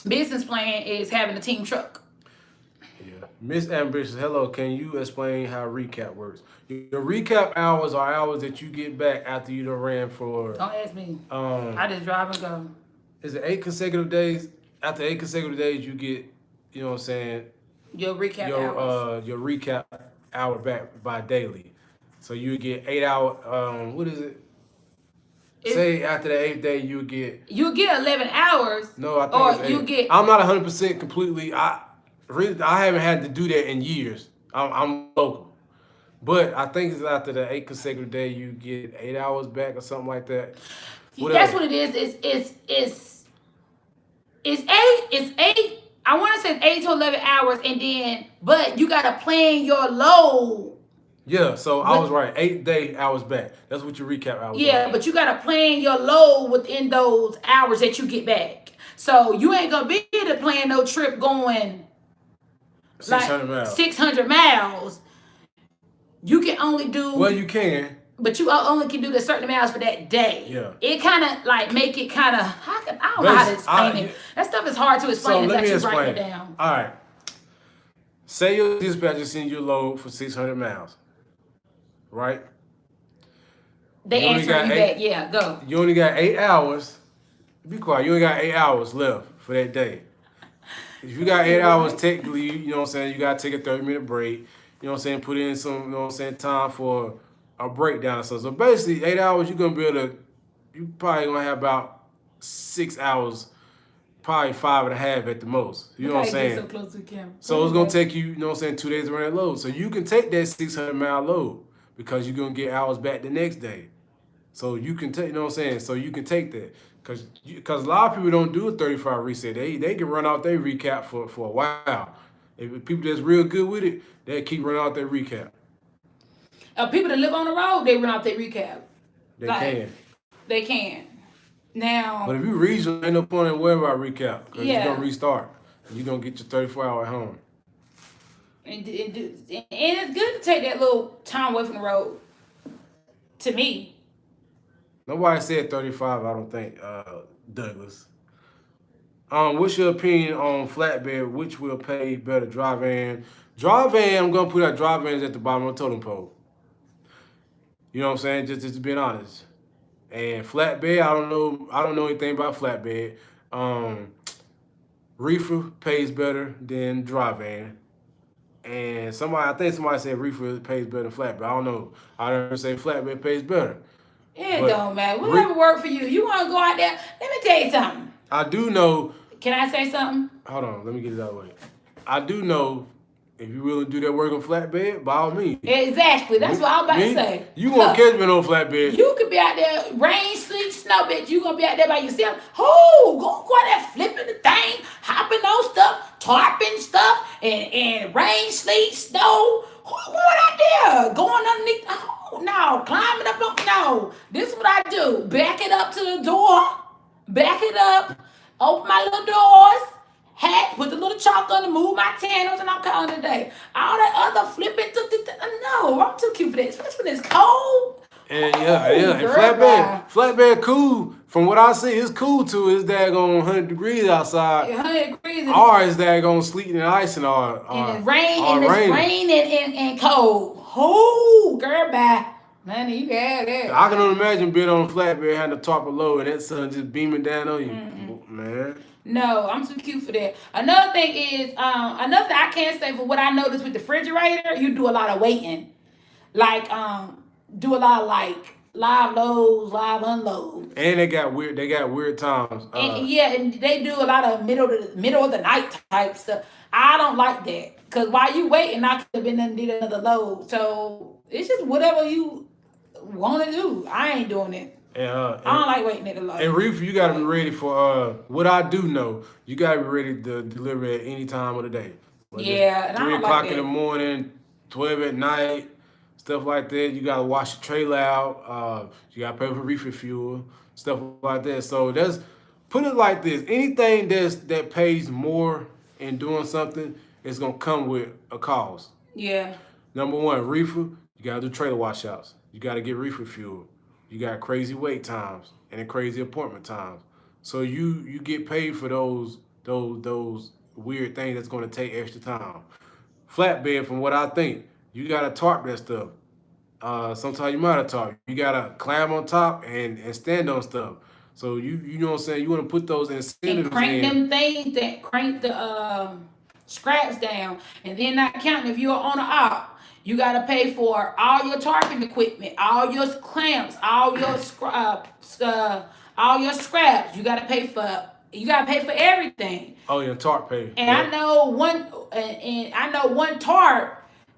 business plan, is having a team truck. Yeah. Miss Ambitious, hello. Can you explain how recap works? Your recap hours are hours that you get back after you done ran for. Don't ask me. I just drive and go. Is it 8 consecutive days? After 8 consecutive days, you get, you know what I'm saying? Your recap hours. Your recap hour back by daily. So you get 8 hour. What is it? Say after the 8th day, you get 11 hours. No, I think you get. I'm not 100% completely. I haven't had to do that in years. I'm local, but I think it's after the 8 consecutive day you get 8 hours back or something like that. Whatever. That's what it is. It's 8. I want to say 8 to 11 hours, but you gotta plan your load. Yeah, so I was right. 8 hours back. That's what your recap hours. Yeah, but you gotta plan your load within those hours that you get back. So you ain't gonna be able to plan no trip going 600 miles. 600 miles. You can only do. Well, you can. But you only can do the certain amounts for that day. Yeah. It kind of make it kind of. I don't know how to explain it. That stuff is hard to explain unless you write it down. All right. Say your dispatcher sends you a load for 600 miles. Right? They answer you back. Yeah, go. You only got 8 hours. Be quiet. You only got 8 hours left for that day. If you got 8 hours, technically, you know what I'm saying, you got to take a 30-minute break. You know what I'm saying, put in some, you know what I'm saying, time for a breakdown. So basically, 8 hours, you're going to be able to, you probably going to have about 6 hours, probably 5.5 at the most. You know what I'm saying? So close to the camera. So it's going to take you, you know what I'm saying, 2 days to run that load. So you can take that 600-mile load because you're going to get hours back the next day. So you can take, you know what I'm saying? So you can take that. Because a lot of people don't do a 35 reset. They can run out their recap for a while. If people that's real good with it, they keep running out their recap. People that live on the road, they run out their recap. They can. They can. Now. But if you regional, ain't no point in worrying about recap because you're Yeah. gonna restart. You're gonna get your 34-hour at home. And it's good to take that little time away from the road. To me. Nobody said 35. I don't think, Douglas. What's your opinion on flatbed? Which will pay better, dry van? Dry van, I'm gonna put that dry vans at the bottom of the totem pole. You know what I'm saying? Just being honest. And flatbed, I don't know anything about flatbed. Reefer pays better than dry van. And I think somebody said reefer pays better than flatbed. I don't know. I don't say flatbed pays better. It don't matter. Whatever work for you. You want to go out there? Let me tell you something. I do know. Can I say something? Hold on. Let me get it out of the way. I do know if you really do that work on flatbed, by all means. Exactly. That's what I was about to say. You gonna catch me on flatbed. You could be out there, rain, sleet, snow, bitch. You gonna be out there by yourself. Oh, go out there flipping the thing, hopping on stuff, tarping stuff, and rain, sleet, snow. Who going out there? Going underneath? Oh, no. Climbing up. No. This is what I do. Back it up to the door. Back it up. Open my little doors. Hat, put the little chalk on to move my tanners, and I'm calling it a day. All that other flipping, no, I'm too cute for this. Especially when it's cold. And and flatbed cool. From what I see, it's cool too. It's daggone 100 degrees outside. 100 degrees. Or it's daggone sleeting and icing or and rain and cold. Oh, girl, bye. Honey, you got that. I can only imagine being on a flatbed, having the top below, and that sun just beaming down on you. Man. No, I'm too cute for that. Another thing is, another thing I can't say for what I noticed with the refrigerator, you do a lot of waiting. Like, do a lot of like live loads, live unloads. And they got weird times. And they do a lot of middle of the night type stuff. I don't like that. Cause while you waiting, I could have been and did another load. So it's just whatever you want to do. I ain't doing it. I don't like waiting at the load. And reefer, you gotta be ready for what I do know. You gotta be ready to deliver at any time of the day. Yeah, 3 o'clock in the morning, 12 at night, stuff like that. You gotta wash the trailer out. You gotta pay for reefer fuel, stuff like that. So put it like this: anything that pays more in doing something is gonna come with a cost. Yeah. Number one, reefer. You gotta do trailer washouts. You gotta get reefer fuel. You got crazy wait times and crazy appointment times. So you get paid for those weird things that's going to take extra time. Flatbed, from what I think, you got to tarp that stuff. Sometimes you might have tarp. You got to climb on top and stand on stuff. So you know what I'm saying? You want to put those incentives and crank in. them things that crank the scraps down. And then not counting if you're on an op. You gotta pay for all your tarping equipment, all your clamps, all your scraps. You gotta pay for everything. Oh yeah, tarp pay. And I know one tarp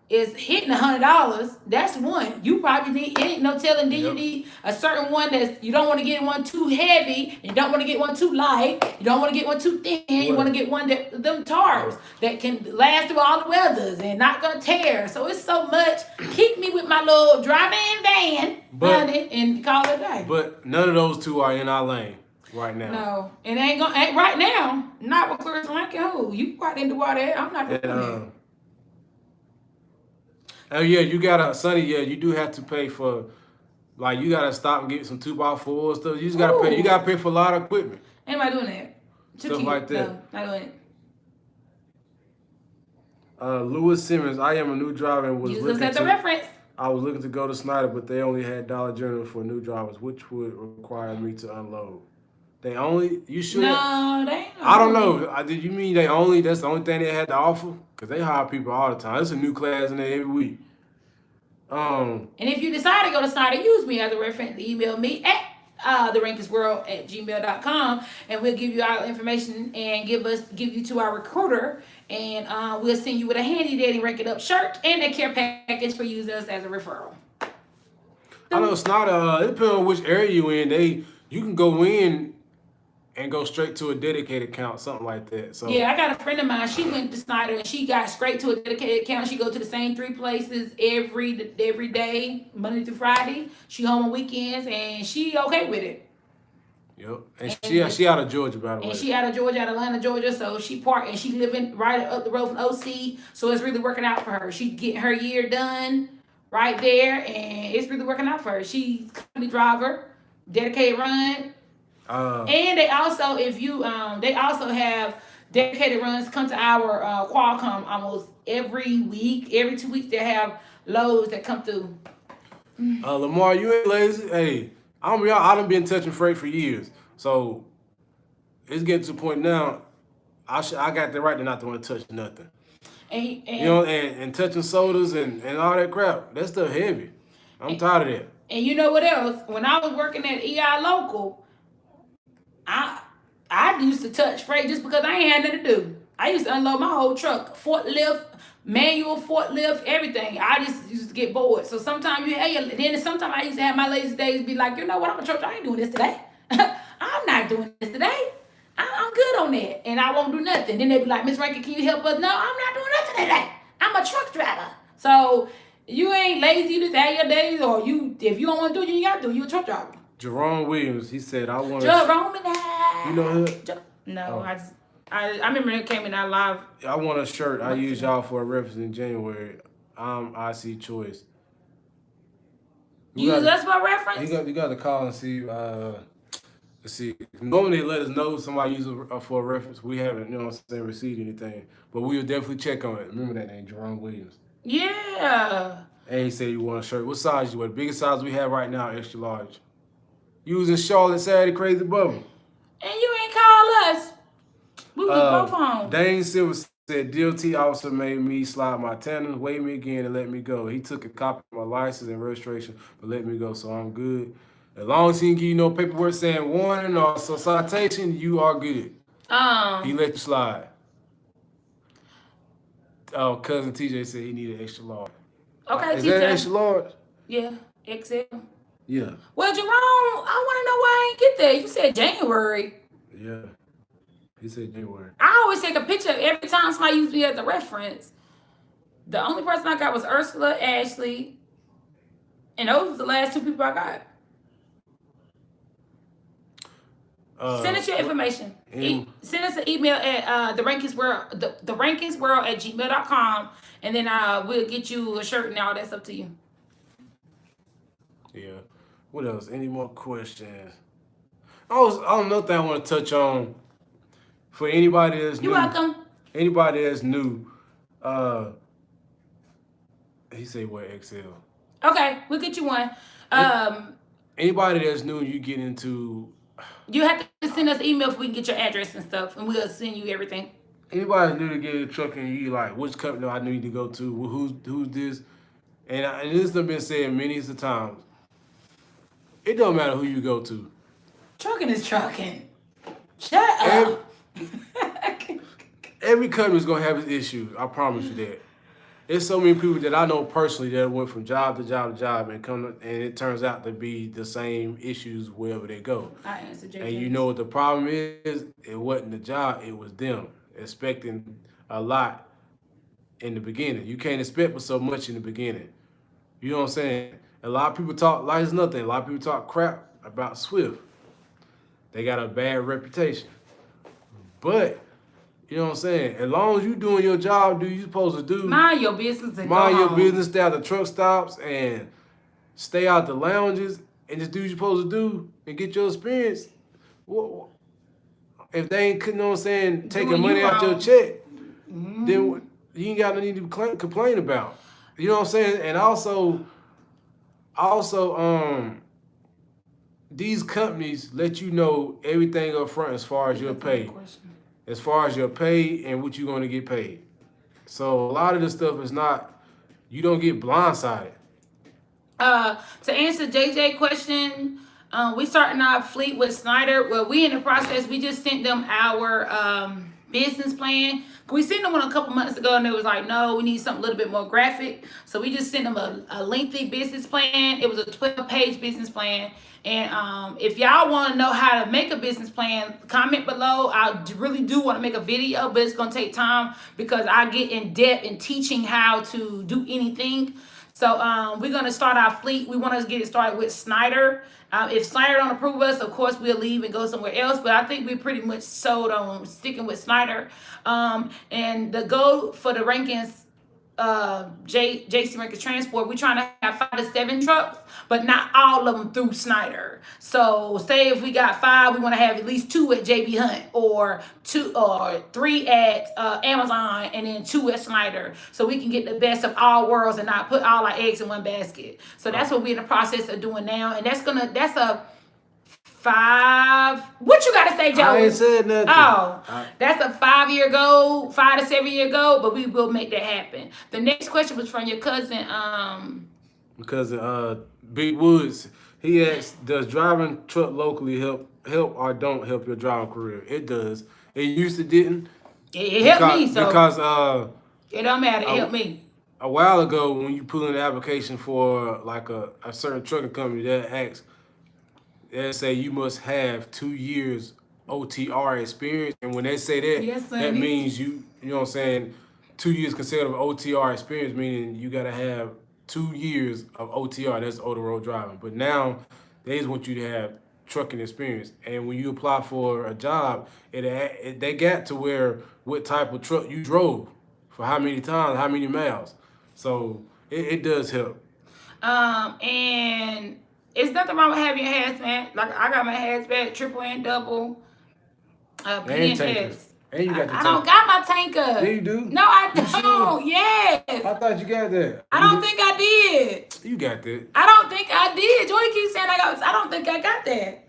is hitting $100. That's one. You probably need. It ain't no telling. Then you need a certain one that you don't want to get one too heavy. You don't want to get one too light. You don't want to get one too thin. You want to get one them tarps that can last through all the weathers and not gonna tear. So it's so much. Keep me with my little driving van, honey, and call it a day. But none of those two are in our lane right now. No, it ain't right now. Not with Clarissa Lincoln. Who you go out into water? I'm not doing that. Oh yeah, you gotta, Sonny. Yeah, you do have to pay for, like, you gotta stop and get some 2x4 stuff. You just gotta pay. You gotta pay for a lot of equipment. Ain't nobody doing that. Stuff like that. No, not doing it. Lewis Simmons. I am a new driver and was looking at the reference. I was looking to go to Snyder, but they only had Dollar General for new drivers, which would require me to unload. They only, you should. No, they ain't. I don't know. Did you mean that's the only thing they had to offer? Because they hire people all the time. It's a new class in there every week. And if you decide to go to Snyder, use me as a reference. Email me at therankins@gmail.com, and we'll give you our information and give you to our recruiter, and we'll send you with a handy dandy Rank It Up shirt and a care package for using us as a referral. I know Snyder. It depends on which area you in. You can go in and go straight to a dedicated account, something like that. So Yeah, I got a friend of mine. She went to Snyder and she got straight to a dedicated account. She go to the same 3 places every day, Monday through Friday. She home on weekends and she okay with it. yep. And And she out of Georgia, by the and way. she out of Georgia, out of Atlanta, Georgia. So she parked and she living right up the road from OC. So it's really working out for her. She getting her year done right there, and it's really working out for her. She's a company driver, dedicated run, and they also, if you they also have dedicated runs come to our Qualcomm almost every week, every 2 weeks. They have loads that come through. Lamar, you ain't lazy. Hey, I done been touching freight for years. So it's getting to the point now. I got the right to not to want to touch nothing. And, You know, and touching sodas and all that crap. That stuff heavy. I'm tired of that. and you know what else? When I was working at EI Local, I I used to touch freight just because I ain't had nothing to do. I used to unload my whole truck, forklift, manual forklift, everything. I just used to get bored. So sometimes then sometimes I used to have my lazy days be like, you know what, I'm a truck. I ain't doing this today. I'm not doing this today. I'm good on that, and I won't do nothing. Then they be like, Miss Rankin, can you help us? No, I'm not doing nothing today. I'm a truck driver. So you ain't lazy. You just have your days, or if you don't want to do it, you ain't got to do it. You a truck driver. Jerome Williams, he said, I want to. Jerome, You know him? No, I remember it came in our live. I want a shirt. I used y'all for a reference in January. I'm IC Choice. You use us for reference? You got to call and see. Let's see. Normally they let us know somebody uses for a reference. We haven't, you know what I'm saying, received anything. But we will definitely check on it. Remember that name, Jerome Williams. Yeah. And he said you want a shirt. What size you want? The biggest size we have right now, extra large. Using Charlotte Saturday Crazy Bubble. And you ain't call us. We was both home. Dane Silver said, DOT officer made me slide my tandem, weighed me again, and let me go. He took a copy of my license and registration, but let me go, so I'm good. As long as he can give you no paperwork saying warning or citation, you are good. He let you slide. Oh, cousin TJ said he needed extra large. Okay, Is TJ. that extra large? Yeah, XL. Yeah. Well, Jerome, I want to know why I ain't get there. You said January. Yeah. He said January. I always take a picture every time somebody uses me as a reference. The only person I got was Ursula, Ashley, and those were the last 2 people I got. Send us your information. Send us an email at the rankinsworld@gmail.com, and then we'll get you a shirt and all that stuff to you. Yeah. What else? Any more questions? Another thing I want to touch on for anybody that's new. You're welcome. Anybody that's new, he said what, XL? Okay, we'll get you one. Anybody that's new, you get into. You have to send us an email if we can get your address and stuff, and we'll send you everything. Anybody new to get a truck and you like, which company do I need to go to? Who's this? And this has been said many a times. It don't matter who you go to. Trucking is trucking. Shut up. Every company's gonna have its issues. I promise you that. There's so many people that I know personally that went from job to job to job and it turns out to be the same issues wherever they go. I answered And you know what the problem is? It wasn't the job, it was them expecting a lot in the beginning. You can't expect but so much in the beginning. You know what I'm saying? A lot of people talk like it's nothing. A lot of people talk crap about Swift. They got a bad reputation. But you know what I'm saying? As long as you doing your job, do you supposed to do? Mind your business and mind go your home. business, stay out the truck stops and stay out the lounges and just do what you're supposed to do and get your experience. If they ain't, you know what I'm saying, taking money out your check, then you ain't got nothing to complain about. You know what I'm saying? And also, these companies let you know everything up front as far as your pay. As far as your pay and what you're going to get paid. So a lot of this stuff is not, you don't get blindsided. To answer JJ question, we starting our fleet with Snyder. Well, we in the process. We just sent them our business plan. We sent them one a couple months ago, and it was like, no, we need something a little bit more graphic. So we just sent them a lengthy business plan. It was a 12-page business plan. And if y'all want to know how to make a business plan, comment below. I really do want to make a video, but it's going to take time because I get in depth in teaching how to do anything. So we're going to start our fleet. We want to get it started with Snyder. If Snyder don't approve us, of course, we'll leave and go somewhere else. But I think we're pretty much sold on sticking with Snyder. And the goal for the Rankins, JC Rankins Transport, we're trying to have 5 to 7 trucks, but not all of them through Snyder. So say if we got 5, we want to have at least 2 at JB Hunt, or 2 or 3 at Amazon, and then 2 at Snyder, so we can get the best of all worlds and not put all our eggs in one basket. So that's what we're in the process of doing now, and that's a 5. What you gotta say, Joe? I ain't said nothing. Oh, that's a 5-year goal, 5 to 7-year goal, but we will make that happen. The next question was from your cousin. Big Woods. He asked, "Does driving truck locally help or don't help your driving career?" It does. It used to didn't. It helped me, so because it don't matter. It helped me. A while ago, when you put in an application for like a certain trucking company, they say you must have 2 years OTR experience, and when they say that, Yes, that means you know what I'm saying, 2 years consecutive OTR experience, meaning you gotta have 2 years of OTR. That's over the road driving. But now they just want you to have trucking experience, and when you apply for a job, they got to where what type of truck you drove for how many times, how many miles. So it does help. And it's nothing wrong with having your hazmat. Like I got my hazmat, triple and double, PNS. And you got the I don't got my tanker. Yeah, you do. No, I don't. Yes. I thought you got that. I don't think I did. You got that. I don't think I did. Joy keeps saying I don't think I got that.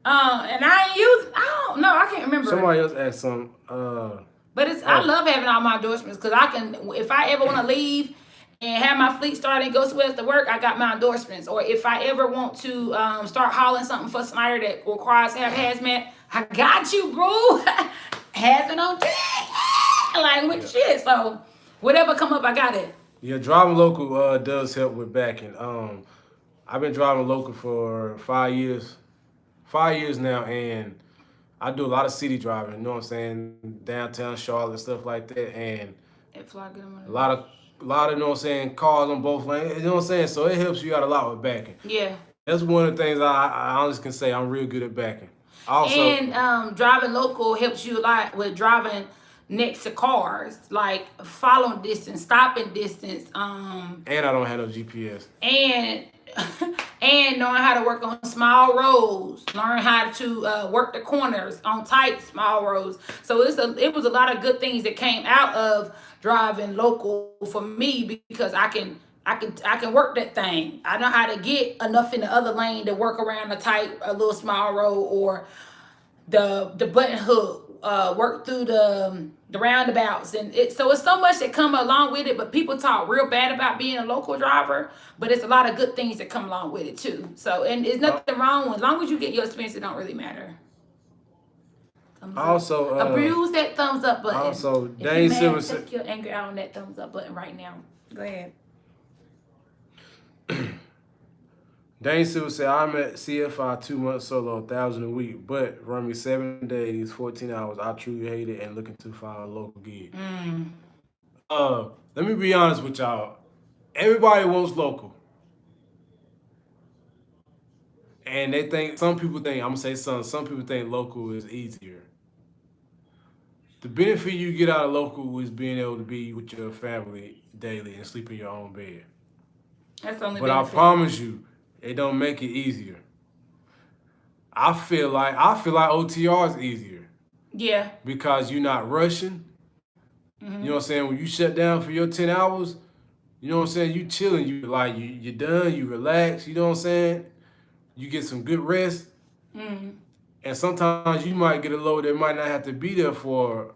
And I ain't used. I don't know. I can't remember. Somebody else asked some. But I love having all my endorsements because I can, if I ever want to leave and have my fleet started and go somewhere else to work, I got my endorsements. Or if I ever want to start hauling something for Snyder that requires to have hazmat, I got you, bro. Hazmat on deck. Like with shit. So whatever come up, I got it. Yeah, driving local does help with backing. I've been driving local for 5 years. 5 years now, and I do a lot of city driving, you know what I'm saying? Downtown Charlotte, stuff like that. And a lot of, you know what I'm saying, cars on both lanes, you know what I'm saying? So it helps you out a lot with backing. Yeah. That's one of the things I honestly can say I'm real good at backing. Also, and driving local helps you a lot with driving next to cars, like following distance, stopping distance. And I don't have no GPS. And knowing how to work on small roads, learn how to work the corners on tight small roads. So it was a lot of good things that came out of driving local for me because I can work that thing. I know how to get enough in the other lane to work around a little small road, or the button hook, work through the roundabouts, and so it's so much that come along with it. But people talk real bad about being a local driver, but it's a lot of good things that come along with it too. So, and there's nothing wrong with, as long as you get your experience, it don't really matter. Also, abuse that thumbs up button. Also, Dane Silver said, take your anger out on that thumbs up button right now. Go ahead. Dane Silver said, "I'm at CFI 2 months solo, 1,000 a week, but run me 7 days, 14 hours. I truly hate it and looking to find a local gig." Let me be honest with y'all. Everybody wants local. And some people think local is easier. The benefit you get out of local is being able to be with your family daily and sleep in your own bed. That's the only But benefit. I promise you, it don't make it easier. I feel like OTR is easier. Yeah. Because you're not rushing. You know what I'm saying? When you shut down for your 10 hours, you know what I'm saying? You chilling. You're done. You relax. You know what I'm saying? You get some good rest. And sometimes you might get a load that might not have to be there for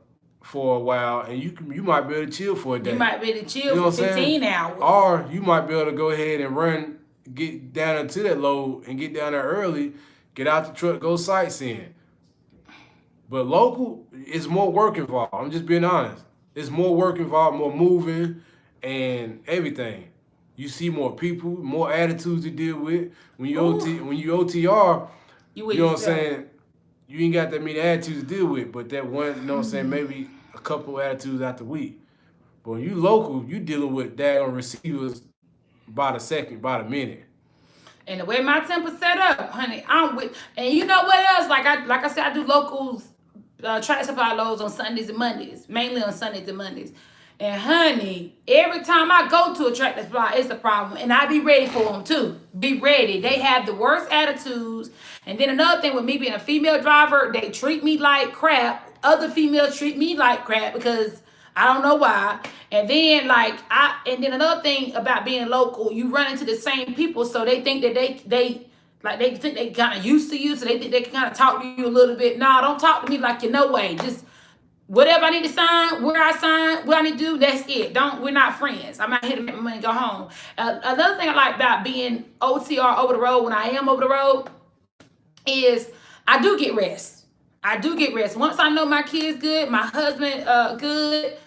a while, and you might be able to chill for a day. You might be able to chill for 15 hours. Or you might be able to go ahead and get down into that load and get down there early, get out the truck, go sightseeing. But local is more work involved. I'm just being honest. It's more work involved, more moving, and everything. You see more people, more attitudes to deal with. When you OTR, You you with know what I'm yourself. saying? You ain't got that many attitudes to deal with, but that one, you know what I'm saying, maybe a couple attitudes out the week. But when you local, you dealing with daggone receivers by the second, by the minute. And the way my temper set up, honey, I'm with. And you know what else? Like I said, I do locals, track supply loads on Sundays and Mondays, mainly on Sundays and Mondays. And honey, every time I go to a tractor supply, it's a problem. And I be ready for them too. Be ready. They have the worst attitudes. And then another thing with me being a female driver, they treat me like crap. Other females treat me like crap because I don't know why. And then and then another thing about being local, you run into the same people, so they think that they think they kind of used to you, so they think they can kind of talk to you a little bit. No, don't talk to me like you know way. Just whatever I need to sign, where I sign, what I need to do, that's it. We're not friends. I'm not here to make my money and go home. Another thing I like about being OTR over the road when I am over the road is I do get rest. I do get rest. Once I know my kids good, my husband good,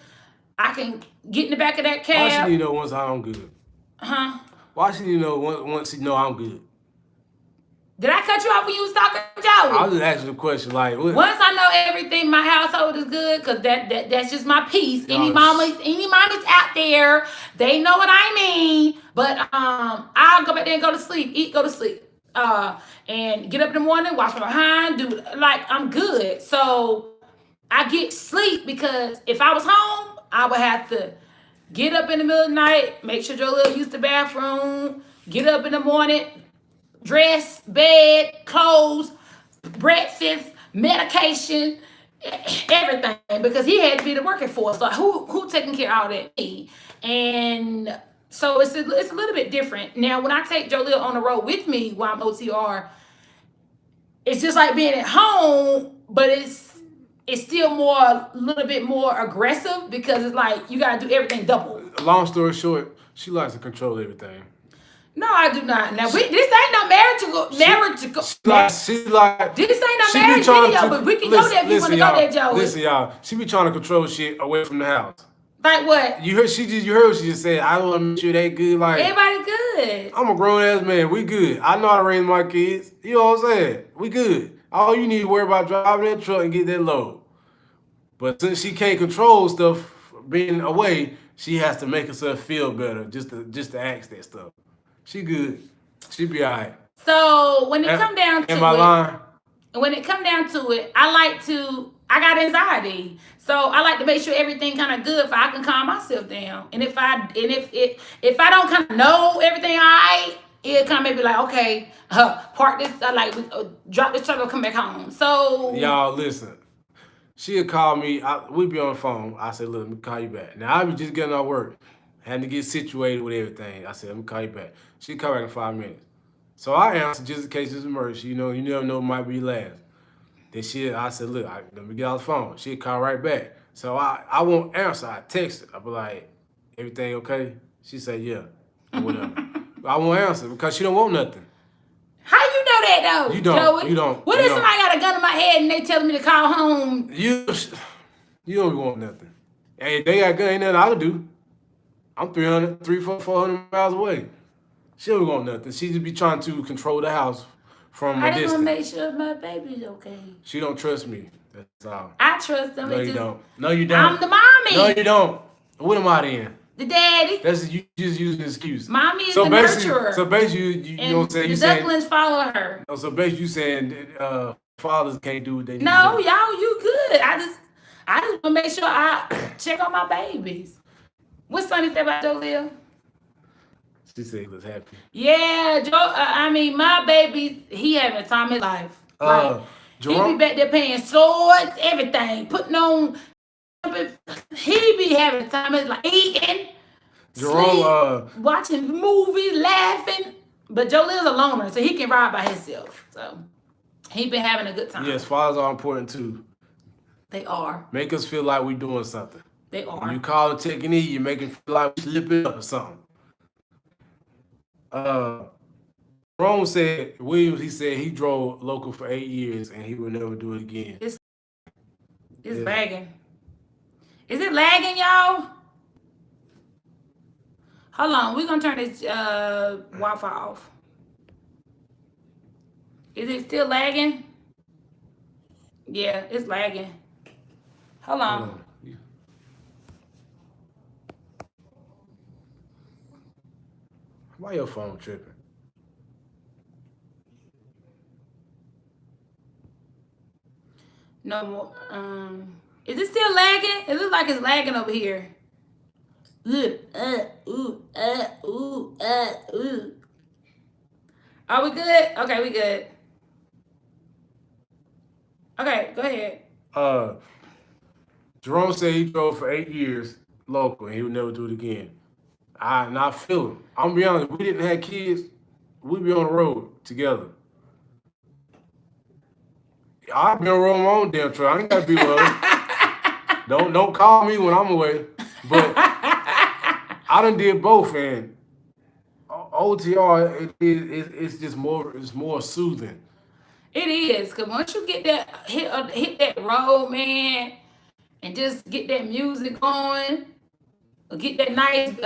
I can get in the back of that Why should cab. you know once I'm good? Huh? Why should you know once you know I'm good? Did I cut you off when you was talking, I Joey? was just asking the question, like, what? Once I know everything, my household is good, because that's just my peace. Any mamas out there, they know what I mean. But I'll go back there and go to sleep, eat, go to sleep. And get up in the morning, wash my behind, I'm good. So I get sleep because if I was home, I would have to get up in the middle of the night, make sure Joel used the bathroom, get up in the morning, dress, bed, clothes, breakfast, medication, everything, because he had to be the working force. Like who taking care of all that? Me. And so it's a little bit different. Now when I take Jolil on the road with me while I'm OTR, it's just like being at home, but it's still a little bit more aggressive because it's like you gotta do everything double. Long story short, she likes to control everything. No, I do not. Now, this ain't no marriage. This ain't no marriage video, but we can go there if you want to go there, Joey. Listen, y'all. She be trying to control shit away from the house. Like what? You heard what she just said. I want to make sure they good. Like everybody good. I'm a grown ass man. We good. I know how to raise my kids. You know what I'm saying? We good. All you need to worry about driving that truck and get that load. But since she can't control stuff being away, she has to make herself feel better just to ask that stuff. She good. She be all right. So when it come down to am I lying? When it come down to it, I got anxiety. So I like to make sure everything kind of good so I can calm myself down. And if I don't kind of know everything all right, it'll kind of maybe like, okay, park this, drop this truck and come back home. So y'all listen. She'll call me. We'd be on the phone. I said, look, let me call you back. Now, I be just getting off work. Had to get situated with everything. I said, let me call you back. She'll call back in 5 minutes. So I answered just in case it's an emergency. You know, you never know, it might be last. Then I said, look, let me get off the phone. She'll call right back. So I won't answer. I text her. I'll be like, everything okay? She said, yeah, or whatever. I won't answer because she don't want nothing. How you know that though? You don't. Joey? You don't. What if somebody got a gun in my head and they telling me to call home? You don't want nothing. Hey, if they got a gun, ain't nothing I can do. I'm 400 miles away. She don't want nothing. She just be trying to control the house from a distance. I just want to make sure my baby's okay. She don't trust me. That's all. I trust them. No, you don't. No, you don't. I'm the mommy. No, you don't. What am I then? The daddy. You just use an excuse. Mommy is the nurturer. So basically, you know what I'm saying? The ducklings follow her. So basically, you saying fathers can't do what they need. No, y'all, you good. I just want to make sure I check on my babies. What Sonny said about Jolil? She said he was happy. Yeah, my baby, he having a time in life. He be back there paying swords, everything, putting on. He be having a time in life, eating, Jerome, sleep, watching movies, laughing. But Jolil's a loner, so he can ride by himself. So he been having a good time. Yes, fathers are important too. They are. Make us feel like we're doing something. They are. When you call a technique, you make him feel like we're slipping up or something. Williams said he drove local for 8 years and he would never do it again. it's lagging. Is it lagging, y'all? Hold on. We're going to turn this Wi-Fi off. Is it still lagging? Yeah, it's lagging. Hold on. Why your phone tripping? No more. Is it still lagging? It looks like it's lagging over here. Are we good? Okay, we good. Okay, go ahead. Jerome said he drove for 8 years local and he would never do it again. I feel him. I'm gonna be honest, we didn't have kids, we'd be on the road together. I've been on the road my own damn truck. I ain't gotta be with her. Don't call me when I'm away. But I done did both, and OTR it's just more soothing. It is, because once you get that hit that road, man, and just get that music going, or get that nice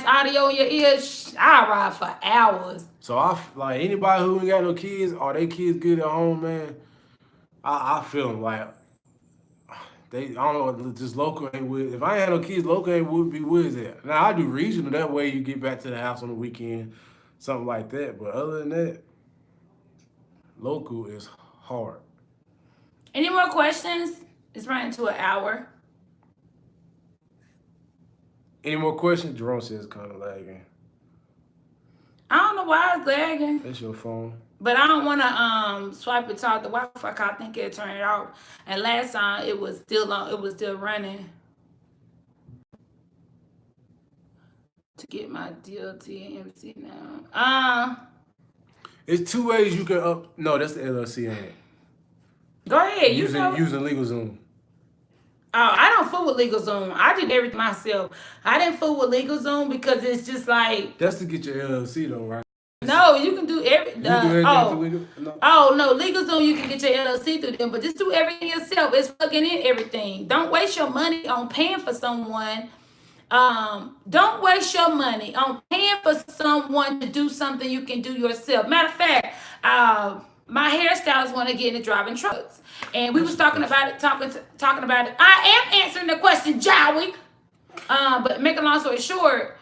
audio in your ears, I ride for hours. So like anybody who ain't got no kids or they kids good at home, man, I feel them like I don't know, just local ain't with. If I ain't had no kids, local ain't would be with it. Now I do regional, that way you get back to the house on the weekend, something like that. But other than that, local is hard. Any more questions? It's running to an hour. Any more questions? Jerome says kind of lagging. I don't know why it's lagging. That's your phone. But I don't want to swipe it off the Wi-Fi. I think it'll turn it off. And last time it was still on. It was still running. To get my DLT and MC now. It's 2 ways you can up. No, that's the LLC, ain't it? Go ahead. Using LegalZoom. Oh, I don't fool with LegalZoom. I did everything myself. I didn't fool with LegalZoom because it's just like. That's to get your LLC though, right? No, you can do everything. No. Oh no, LegalZoom you can get your LLC through them, but just do everything yourself. It's plugging in everything. Don't waste your money on paying for someone. Don't waste your money on paying for someone to do something you can do yourself. Matter of fact, my hairstylist want to get into driving trucks, and we was talking about it. Talking about it. I am answering the question, Joey. But make a long story short,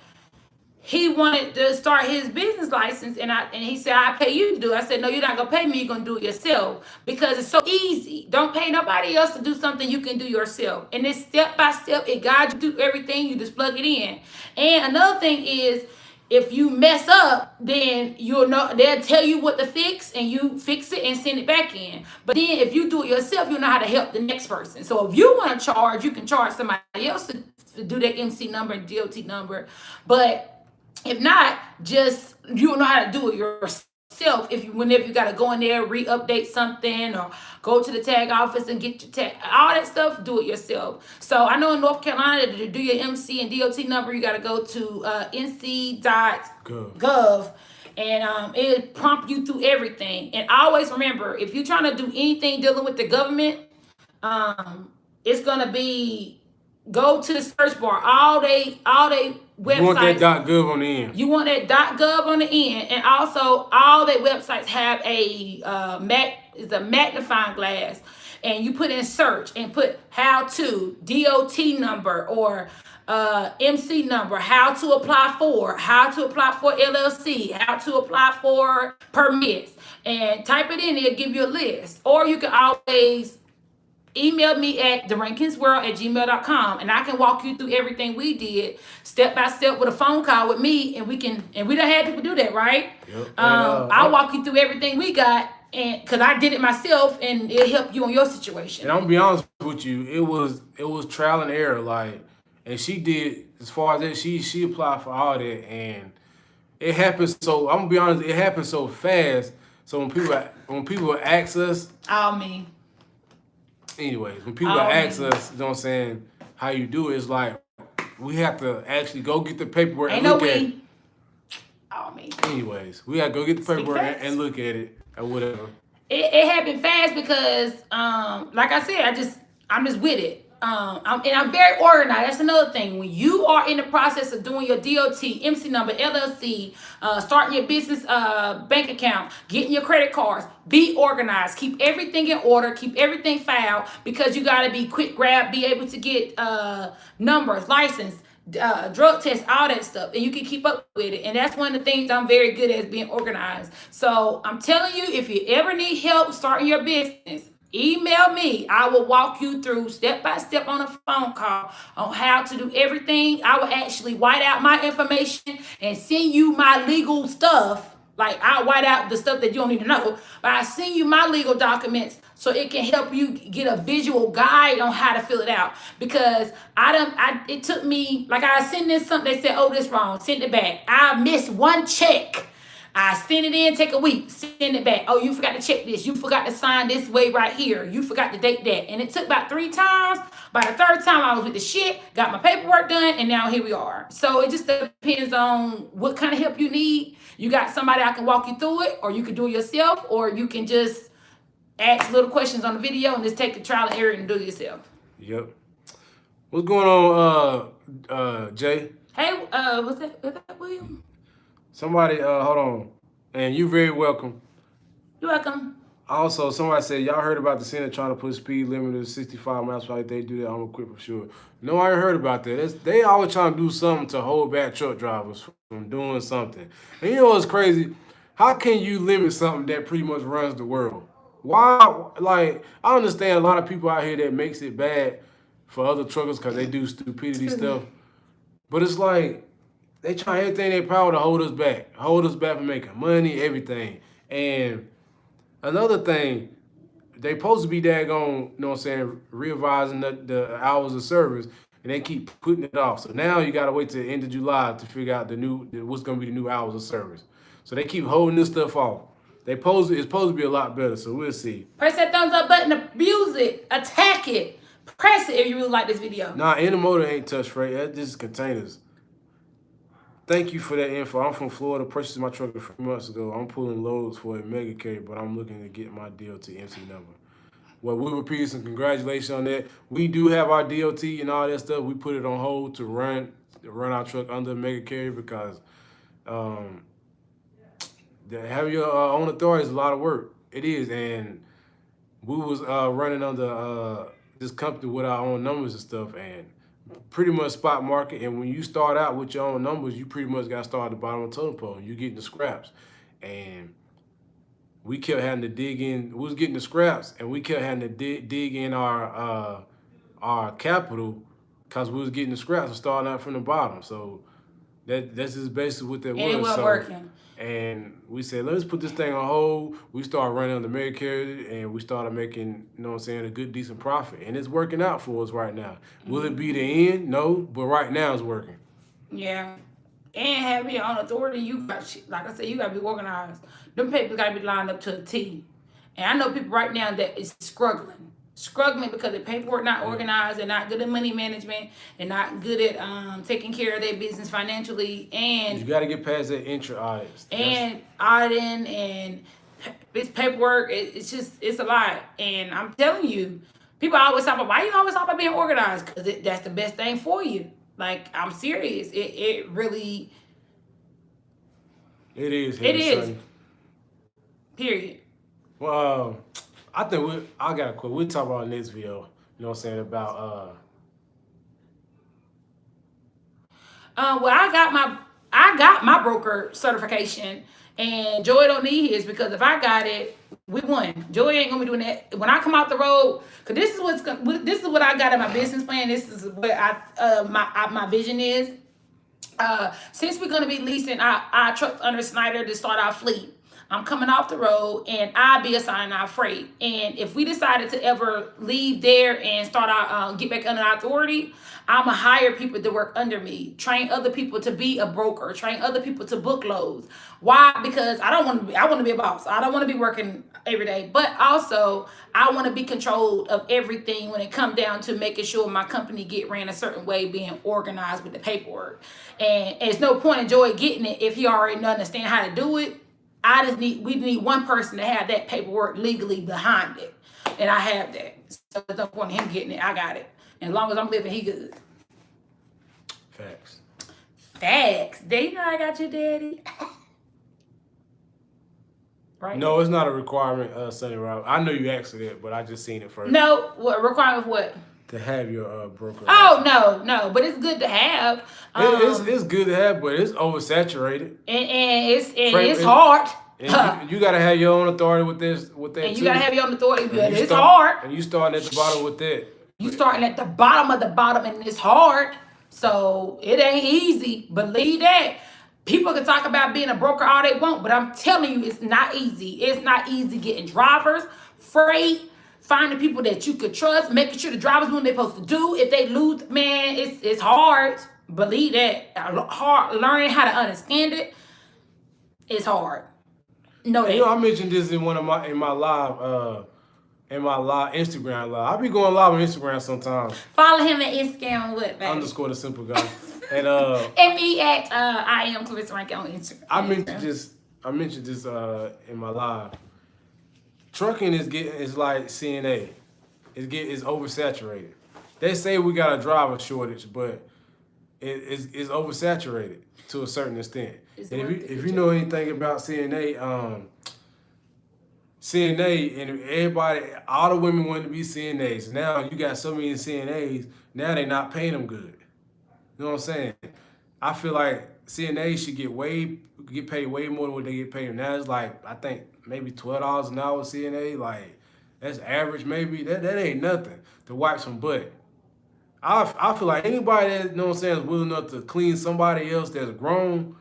he wanted to start his business license, and he said, "I pay you to do it." I said, "No, you're not gonna pay me. You're gonna do it yourself because it's so easy. Don't pay nobody else to do something you can do yourself. And it's step by step. It guides you through everything. You just plug it in. And another thing is, if you mess up, then you'll know. They'll tell you what to fix, and you fix it and send it back in. But then if you do it yourself, you'll know how to help the next person. So if you want to charge, you can charge somebody else to do that MC number and DOT number, but if not, just you know how to do it yourself. Whenever you gotta go in there, re-update something, or go to the tag office and get your tag, all that stuff, do it yourself. So I know in North Carolina to do your MC and DOT number, you gotta go to nc.gov, and it prompt you through everything. And always remember, if you're trying to do anything dealing with the government, it's gonna be. Go to the search bar. All they websites. You want that .gov on the end. You want that .gov on the end, and also all their websites have a magnifying glass, and you put in search and put how to DOT number or MC number, how to apply for LLC, how to apply for permits, and type it in. It'll give you a list, or you can always email me at therankins@gmail.com, and I can walk you through everything we did step by step with a phone call with me, and we done had people do that, right? Yep. I'll walk you through everything we got, and because I did it myself, and it'll help you on your situation. And I'm gonna be honest with you, it was trial and error, like, and she did as far as that she applied for all that, and it happened. So I'm gonna be honest, it happened so fast. So when people ask us, me. Anyways, when people ask us, you know what I'm saying, how you do it, it's like we have to actually go get the paperwork and look at it. Me. Anyways, we gotta go get the paperwork and look at it or whatever. It happened fast because, like I said, I'm just with it. I'm very organized. That's another thing. When you are in the process of doing your DOT, MC number, LLC, starting your business bank account, getting your credit cards, be organized. Keep everything in order. Keep everything filed, because you got to be quick grab, be able to get numbers, license, drug tests, all that stuff, and you can keep up with it. And that's one of the things I'm very good at, is being organized. So I'm telling you, if you ever need help starting your business, email me. I will walk you through step by step on a phone call on how to do everything. I will actually white out my information and send you my legal stuff. Like, I'll white out the stuff that you don't need to know, but I send you my legal documents so it can help you get a visual guide on how to fill it out. Because it took me, like, I sent this something, they said, oh, this wrong, send it back. I missed one check. I send it in, take a week, send it back. Oh, you forgot to check this. You forgot to sign this way right here. You forgot to date that. And it took about 3 times. By the 3rd time, I was with the shit, got my paperwork done, and now here we are. So it just depends on what kind of help you need. You got somebody I can walk you through it, or you can do it yourself, or you can just ask little questions on the video and just take the trial and error and do it yourself. Yep. What's going on, Jay? Hey, was that William? Somebody, hold on. And you're very welcome. You're welcome. Also, somebody said, y'all heard about the Senate trying to put speed limit to 65 miles per hour. If they do that, I'm going to quit for sure. No, I ain't heard about that. They always trying to do something to hold back truck drivers from doing something. And you know what's crazy? How can you limit something that pretty much runs the world? Why? Like, I understand a lot of people out here that makes it bad for other truckers because they do stupidity stuff. But it's like, they try everything in their power to hold us back from making money, everything. And another thing, they supposed to be daggone, you know what I'm saying, revising the hours of service, and they keep putting it off. So now you got to wait till the end of July to figure out what's going to be the new hours of service. So they keep holding this stuff off. It's supposed to be a lot better, so we'll see. Press that thumbs up button, abuse it, attack it, press it if you really like this video. Nah, Intermotor ain't touch freight. That's just containers. Thank you for that info. I'm from Florida. Purchased my truck a few months ago. I'm pulling loads for a mega carrier, but I'm looking to get my DOT MC number. Well, Wilbur Peterson, congratulations on that. We do have our DOT and all that stuff. We put it on hold to run our truck under a mega carrier because having your own authority is a lot of work. It is, and we was running under this company with our own numbers and stuff, and pretty much spot market. And when you start out with your own numbers, you pretty much got to start at the bottom of the totem pole. You getting the scraps, and we kept having to dig in. We was getting the scraps, and we kept having to dig in our capital because we was getting the scraps and starting out from the bottom. So that's just basically what that was. And it wasn't working. And we said, let's put this thing on hold. We started running on the mega carrier, and we started making, you know what I'm saying, a good, decent profit. And it's working out for us right now. Will it be the end? No, but right now it's working. Yeah. And having your own authority, you got, like I said, you got to be organized. Them papers got to be lined up to a T. And I know people right now that is struggling because the paperwork not organized, they're not good at money management, they're not good at taking care of their business financially, and you got to get past that intra audit and auditing and this paperwork. It's a lot. And I'm telling you, people always talk about, why you always talk about being organized? Because that's the best thing for you. Like, I'm serious. It really it is. Son. Period. Well, I think I gotta quit. We'll talk about in this video. You know what I'm saying about well, I got my broker certification, and Joy don't need his, because if I got it, we won. Joy ain't gonna be doing that when I come out the road. Cause this is what I got in my business plan. This is what my vision is. Since we're gonna be leasing our trucks under Snyder to start our fleet, I'm coming off the road, and I'll be assigning our freight. And if we decided to ever leave there and start our get back under our authority, I'm going to hire people to work under me, train other people to be a broker, train other people to book loads. Why? Because I want to be a boss. I don't want to be working every day, but also I want to be controlled of everything when it comes down to making sure my company get ran a certain way, being organized with the paperwork. And there's no point in Joy getting it if he already understand how to do it. We need one person to have that paperwork legally behind it. And I have that. So there's no point in him getting it. I got it. And as long as I'm living, he good. Facts. Facts. Do you know I got you, daddy? Right? No, it's not a requirement, Sonny Rob. I know you asked that, but I just seen it first. No, what requirement of what? To have your broker. Oh no, but it's good to have. It's good to have, but it's oversaturated. And it's hard. And you gotta have your own authority with that. And you gotta have your own authority, but it's hard. hard. And you starting at the bottom with that. You starting at the bottom of the bottom, and it's hard. So it ain't easy. Believe that. People can talk about being a broker all they want, but I'm telling you, it's not easy. It's not easy getting drivers, freight, finding people that you could trust, making sure the drivers do what they're supposed to do. If they lose, man, it's hard. Believe that. Hard. Learning how to understand it is hard. No, I mentioned this in my live Instagram live. I be going live on Instagram sometimes. Follow him at Instagram what, baby? _ the simple guy. And me at I am Clarissa Rankin on Instagram. I mentioned this in my live. Trucking is like CNA. It's oversaturated. They say we got a driver shortage, but it's oversaturated to a certain extent. And if you know anything about CNA, and everybody, all the women want to be CNAs. Now you got so many CNAs. Now they're not paying them good. You know what I'm saying? I feel like CNAs should get paid way more than what they get paid. Now it's like, I think maybe $12 an hour CNA. Like, that's average maybe. That ain't nothing to wipe some butt. I feel like anybody that, you know what I'm saying, is willing enough to clean somebody else that's grown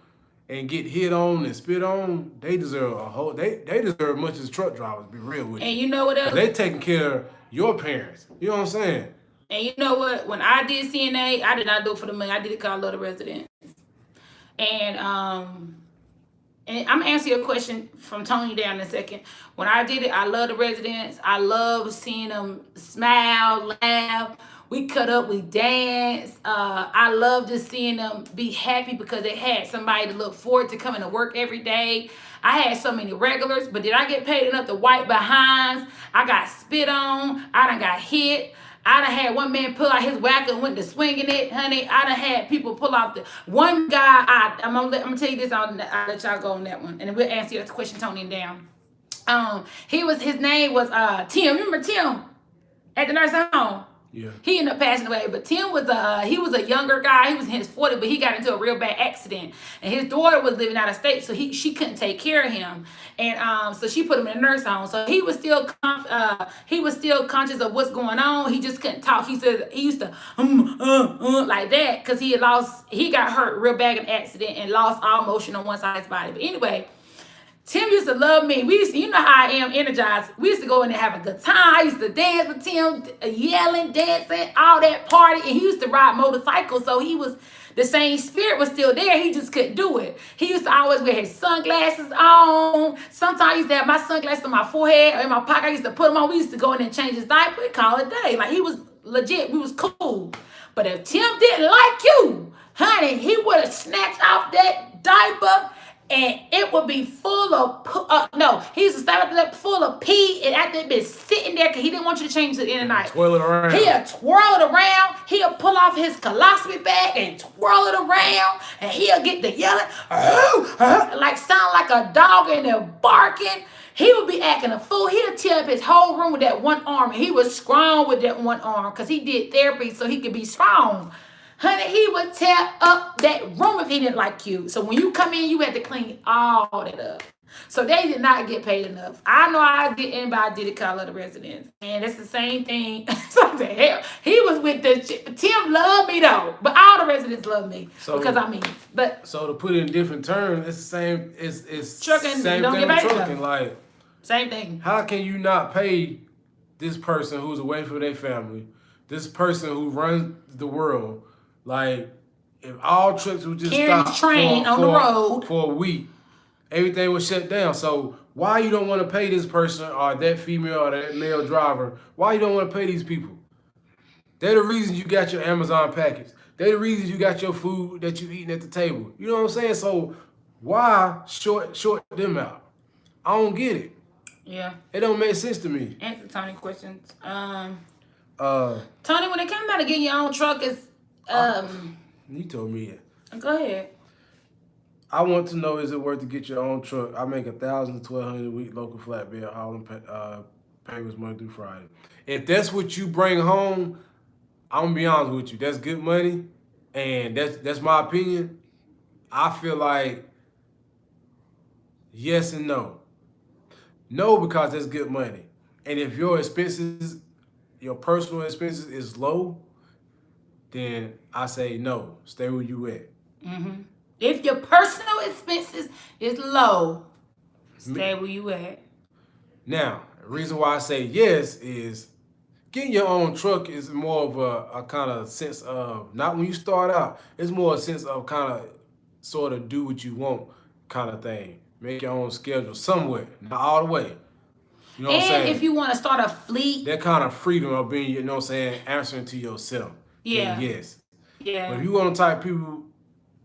and get hit on and spit on, they deserve they deserve as much as truck drivers, be real with you. And you know what else? They taking care of your parents. You know what I'm saying? And you know what? When I did CNA, I did not do it for the money. I did it because I love the residents. And I'm gonna answer your question from Tony down in a second. When I did it, I love the residents. I love seeing them smile, laugh. We cut up, we dance. I love just seeing them be happy because they had somebody to look forward to coming to work every day. I had so many regulars, but did I get paid enough to wipe behinds? I got spit on. I done got hit. I done had one man pull out his whacker and went to swinging it, honey. I done had people pull off the one guy. I'm gonna tell you this. I'll let y'all go on that one, and then we'll answer your question, Tony, down. His name was Tim. Remember Tim at the nursing home? Yeah. He ended up passing away, but Tim was a younger guy. He was in his 40s, but he got into a real bad accident, and his daughter was living out of state, so she couldn't take care of him, and so she put him in a nursing home. So he was still conscious of what's going on. He just couldn't talk. He said he used to like that because he got hurt real bad in an accident and lost all motion on one side of his body. But anyway, Tim used to love me. You know how I am, energized. We used to go in there have a good time. I used to dance with Tim, yelling, dancing, all that party. And he used to ride motorcycles, so the same spirit was still there. He just couldn't do it. He used to always wear his sunglasses on. Sometimes I used to have my sunglasses on my forehead or in my pocket. I used to put them on. We used to go in there and change his diaper and call it day. Like, he was legit. We was cool. But if Tim didn't like you, honey, he would have snatched off that diaper and it would be full of, he used to stop at that full of pee, and after it been sitting there, because he didn't want you to change it in the night. Twirl it around. He'll twirl it around. He'll pull off his colostomy bag and twirl it around, and he'll get the yelling, like sound like a dog in there barking. He would be acting a fool. He'll tear up his whole room with that one arm, and he was strong with that one arm because he did therapy so he could be strong. Honey, he would tear up that room if he didn't like you. So when you come in, you had to clean all that up. So they did not get paid enough. I know I didn't, but I did it because I love the residents. And it's the same thing. So the hell, he was with the Tim loved me though, but all the residents love me because I'm mean. But so to put it in different terms, it's the same. It's trucking. Same You don't thing get paid with trucking. Like, same thing. How can you not pay this person who's away from their family, this person who runs the world? Like, if all trucks would just stop train on the road for a week, everything was shut down. So why you don't want to pay this person or that female or that male driver? Why you don't want to pay these people? They're the reason you got your Amazon package. They're the reason you got your food that you eating at the table. You know what I'm saying? So why short them out? I don't get it. Yeah. It don't make sense to me. Answer Tony questions. Tony, when it comes down to getting your own truck, is you told me it. Go ahead. I want to know, is it worth to get your own truck? I make $1,000 to $1,200 a week local flatbed hauling payments Monday through Friday. If that's what you bring home, I'm gonna be honest with you. That's good money, and that's my opinion. I feel like yes and no. No, because that's good money, and if your expenses, your personal expenses is low, then I say no. Stay where you at. Mm-hmm. If your personal expenses is low, stay where you at. Now, the reason why I say yes is getting your own truck is more of a kind of sense of, not when you start out, it's more a sense of kind of sort of do what you want kind of thing. Make your own schedule somewhere, not all the way. You know what I'm saying? And if you want to start a fleet. That kind of freedom of being, you know what I'm saying, answering to yourself. Yeah. Then yes. Yeah. But if you want to type people,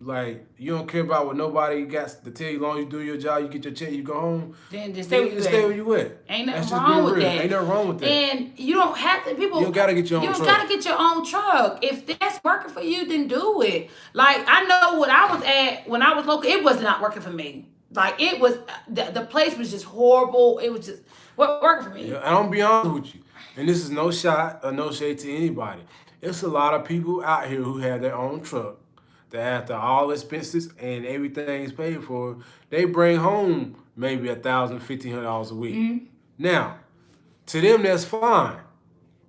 like, you don't care about what nobody got to tell you, as long as you do your job, you get your check, you go home. Then just stay where you at. Ain't nothing wrong with that. Ain't nothing wrong with that. And you don't have to, people. You don't got to get your own truck. You don't got to get your own truck. If that's working for you, then do it. Like, I know what I was at when I was local, it was not working for me. Like, it was, the place was just horrible. It was just, what working for me. Yeah, and I'm gonna be honest with you. And this is no shot or no shade to anybody. It's a lot of people out here who have their own truck that after all expenses and everything is paid for, they bring home maybe $1,000, $1,500 a week. Mm-hmm. Now, to them that's fine.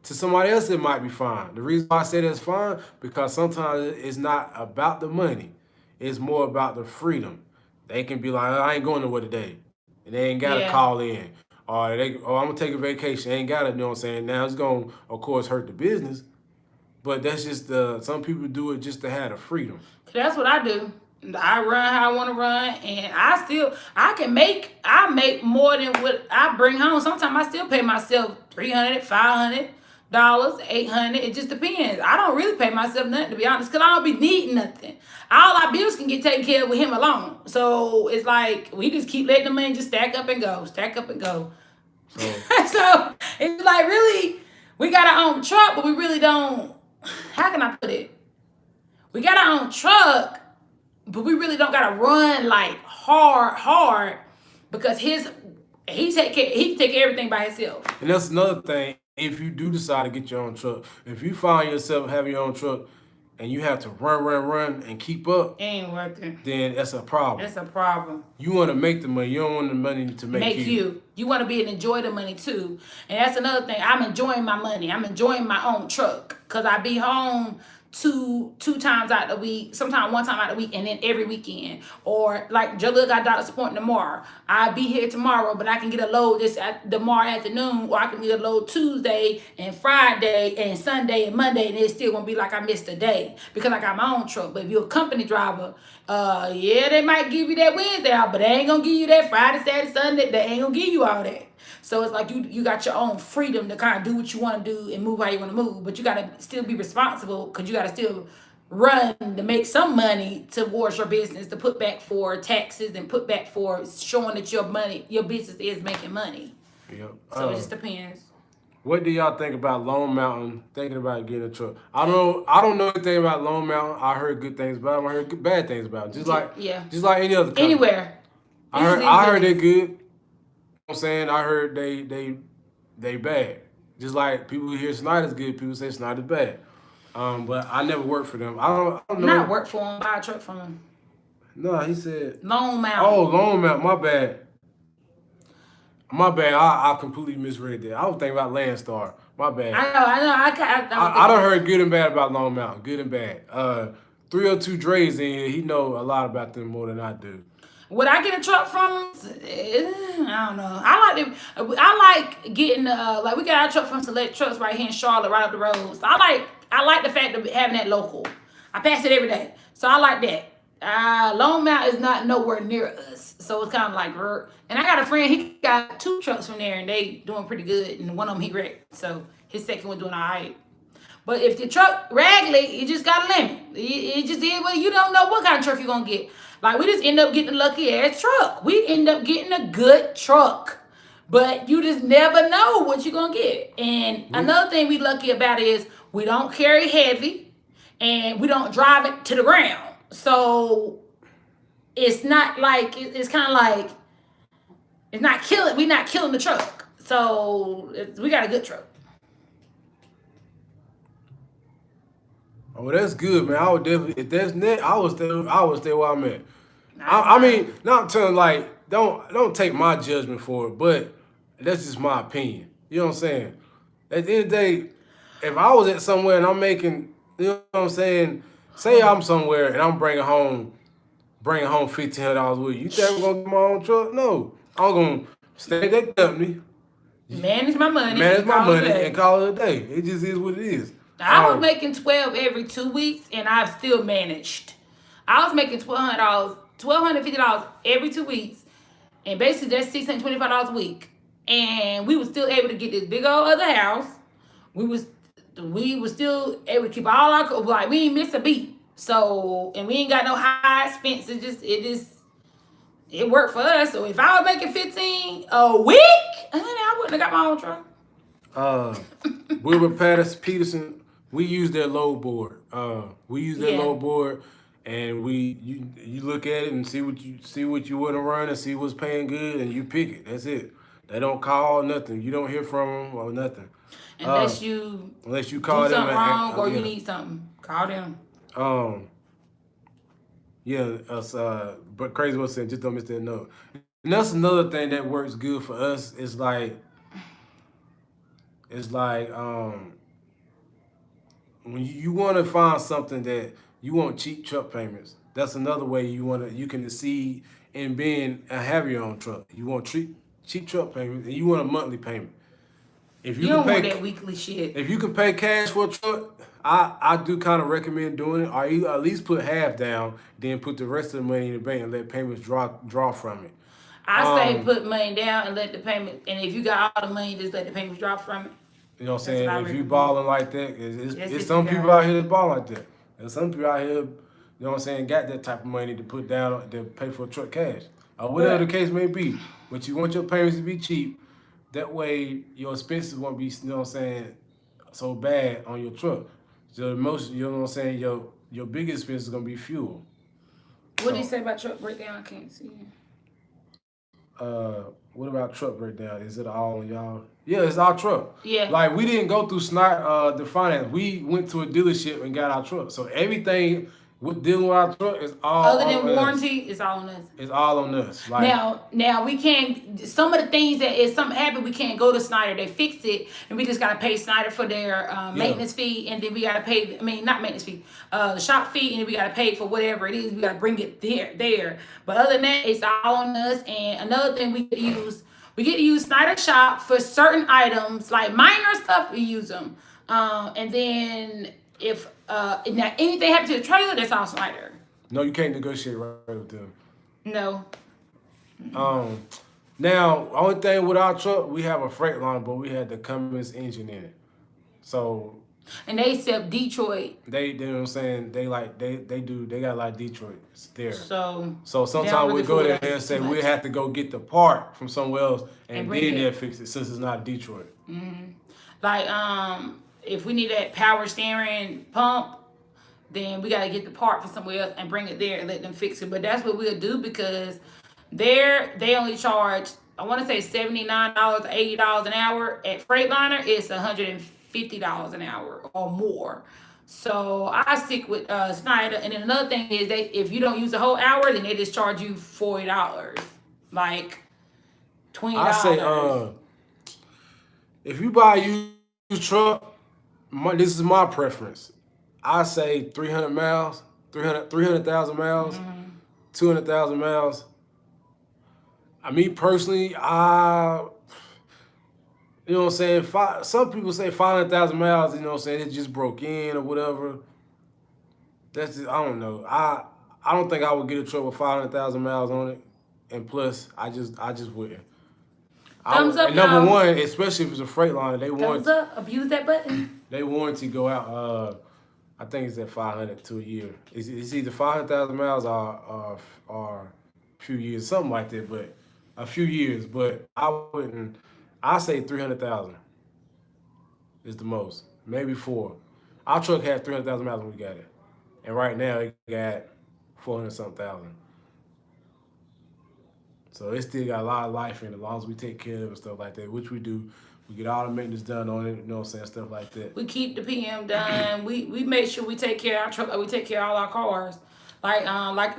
To somebody else it might be fine. The reason why I say that's fine, because sometimes it's not about the money. It's more about the freedom. They can be like, I ain't going nowhere today. And they ain't gotta call in. Or I'm gonna take a vacation. They ain't gotta, you know what I'm saying? Now it's gonna, of course, hurt the business. But that's just some people do it just to have the freedom. That's what I do. I run how I want to run, and I make more than what I bring home. Sometimes I still pay myself $300, $500, $800. It just depends. I don't really pay myself nothing, to be honest, because I don't be needing nothing. All our bills can get taken care of with him alone. So it's like we just keep letting the money just stack up and go. So, so it's like, really, we got our own truck, but we really don't. How can I put it? We got our own truck, but we really don't gotta run like hard because he can take care of everything by himself. And that's another thing. If you do decide to get your own truck, if you find yourself having your own truck and you have to run and keep up, it ain't working. Then that's a problem. That's a problem. You want to make the money. You don't want the money to make you. You want to be and enjoy the money too. And that's another thing. I'm enjoying my money. I'm enjoying my own truck because I be home two times out the week, sometimes one time out the week, and then every weekend. Or like Jalil got doctor's appointment tomorrow. I'll be here tomorrow, but I can get a load tomorrow afternoon, or I can get a load Tuesday and Friday and Sunday and Monday, and it's still gonna be like I missed a day because I got my own truck. But if you're a company driver, they might give you that Wednesday out, but they ain't gonna give you that Friday, Saturday, Sunday. They ain't gonna give you all that. So it's like you got your own freedom to kind of do what you want to do and move how you want to move. But you got to still be responsible because you got to still run to make some money towards your business to put back for taxes and put back for showing that your business is making money. Yep. So it just depends. What do y'all think about Lone Mountain, thinking about getting a truck? I don't know anything about Lone Mountain. I heard good things about them. I heard bad things about them. Just like any other company. Anywhere. I heard they're good. You know what I'm saying? I heard they bad. Just like people who hear Snyder's good, people say Snyder's bad. But I never worked for them. I don't know. Not work for them, buy a truck from them. No, he said Lone Mountain. Oh, Lone Mountain, my bad. I completely misread that. I was thinking about Landstar. My bad. I know. I done heard good and bad about Lone Mountain. Good and bad. 302 Dre's in here. He know a lot about them more than I do. Would I get a truck from them? I don't know. I like getting we got our truck from Select Trucks right here in Charlotte, right up the road. So I like the fact of having that local. I pass it every day, so I like that. Lone Mountain is not nowhere near us, so it's kind of like. And I got a friend. He got 2 trucks from there, and they doing pretty good. And one of them he wrecked, so his second one doing all right. But if the truck raggedy, you just got a limit. It just is. Well, you don't know what kind of truck you're gonna get. Like, we just end up getting a lucky ass truck. We end up getting a good truck. But you just never know what you're gonna get. And another thing we lucky about is we don't carry heavy and we don't drive it to the ground. So it's not like it's kind of like it's not killing. We're not killing the truck. So we got a good truck. Oh, that's good, man. I would definitely if that's net, I would stay where I'm at. I mean, not telling like don't take my judgment for it, but that's just my opinion. You know what I'm saying? At the end of the day, if I was at somewhere and I'm making, you know what I'm saying? Say I'm somewhere and I'm bringing home $1,500 with you. You think I'm gonna get my own truck? No, I'm gonna stay at that company, Manage my money. manage And my call it a money, day. and call it a day. It just is what it is. I was making 12 every 2 weeks, and I've still managed. I was making $1,250 every 2 weeks, and basically that's $625 a week. And we were still able to get this big old other house. We was still able to keep all our like we ain't miss a beat. So and we ain't got no high expense. It worked for us. So if I was making 15 a week, I wouldn't have got my own truck. Wilbur Peterson, we use their load board. We use their Yeah. load board, and you look at it and see what you want to run and see what's paying good, and you pick it. That's it. They don't call nothing. You don't hear from them or nothing. Unless you call do them something wrong or you yeah. need something, call them. Yeah, but crazy what said, just don't miss that note. And that's another thing that works good for us. It's like when you want to find something that you want cheap truck payments. That's another way you can succeed in being have your own truck. You want cheap truck payments and you want a monthly payment. If You can don't pay, want that weekly shit. if you can pay cash for a truck, I do kind of recommend doing it. Or you at least put half down, then put the rest of the money in the bank and let payments draw from it. I say put money down and let the payment, and if you got all the money, just let the payments drop from it. You know what I'm That's what I saying? If you recommend. balling like that, That's it's if some you people got out here that ball like that. And some people out here, you know what I'm saying, got that type of money to put down to pay for a truck cash. Or whatever the case may be. But you want your payments to be cheap. That way your expenses won't be, you know what I'm saying, so bad on your truck. So most, you know what I'm saying, your biggest expense is gonna be fuel. What do you say about truck breakdown? I can't see. What about truck breakdown? Is it all on y'all? Yeah, it's our truck. Yeah. Like we didn't go through the finance. We went to a dealership and got our truck. So everything with dealing with our truck is all Other on than us. warranty, it's all on us. It's all on us. Like Now we can't. Some of the things that if something happened, we can't go to Snyder. They fix it, and we just gotta pay Snyder for their maintenance fee, and then we gotta pay. I mean, not maintenance fee, the shop fee, and then we gotta pay for whatever it is. We gotta bring it there. But other than that, it's all on us. And another thing we get to use Snyder Shop for certain items like minor stuff. We use them, and then if now anything happens to the trailer, that's all Snyder. no, you can't negotiate right with them. No. Now, only thing with our truck, we have a Freightliner, but we had the Cummins engine in it. So And they sell Detroit. they you know what I'm saying, they got a lot of Detroit there. So Sometimes we go there fool us and say too we much. have to go get the part from somewhere else and bring then it. they'll fix it since it's not Detroit. Like if we need that power steering pump, then we gotta get the part from somewhere else and bring it there and let them fix it. But that's what we'll do because they only charge, I want to say $79 or $80 an hour. At Freightliner, it's $150 an hour or more. So I stick with Snyder. And then another thing is if you don't use the whole hour, then they just charge you $40, like $20. I say if you buy a used truck, this is my preference. I say 300 miles, 300,000 miles, 200,000 miles. Me personally, you know what I'm saying? Some people say 500,000 miles, you know what I'm saying, it just broke in or whatever. That's just, I don't know. I don't think I would get a truck with 500,000 miles on it. And plus, I just wouldn't. Thumbs up, and number y'all. one, especially if it's a Freightliner, Thumbs up. Abuse that button. they warranty go out. I think it's at 500 to a year. It's either 500,000 miles or a few years, something like that. But a few years, but I wouldn't. I say 300,000 is the most, maybe four. Our truck had 300,000 miles when we got it, and right now it got 400 something thousand. So it still got a lot of life in it, as long as we take care of it and stuff like that, which we do. We get all the maintenance done on it, you know what I'm saying, stuff like that. We keep the PM done. We make sure we take care of our truck. We take care of all our cars. Like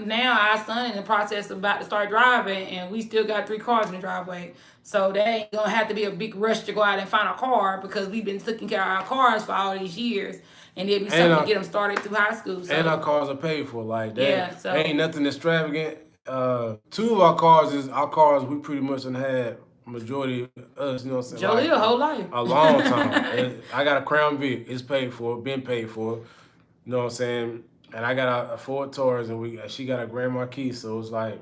now, our son in the process of about to start driving, and we still got 3 cars in the driveway. So that ain't gonna have to be a big rush to go out and find a car because we've been taking care of our cars for all these years, and it'll be something to get them started through high school. So. And our cars are paid for, like that. Yeah, so ain't nothing extravagant. 2 of our cars is our cars. We pretty much done had majority of us, you know what I'm saying? Jolie a whole life. A long time. I got a Crown Vic. It's paid for. Been paid for. You know what I'm saying? And I got a Ford Taurus, and she got a Grand Marquis. So it's like,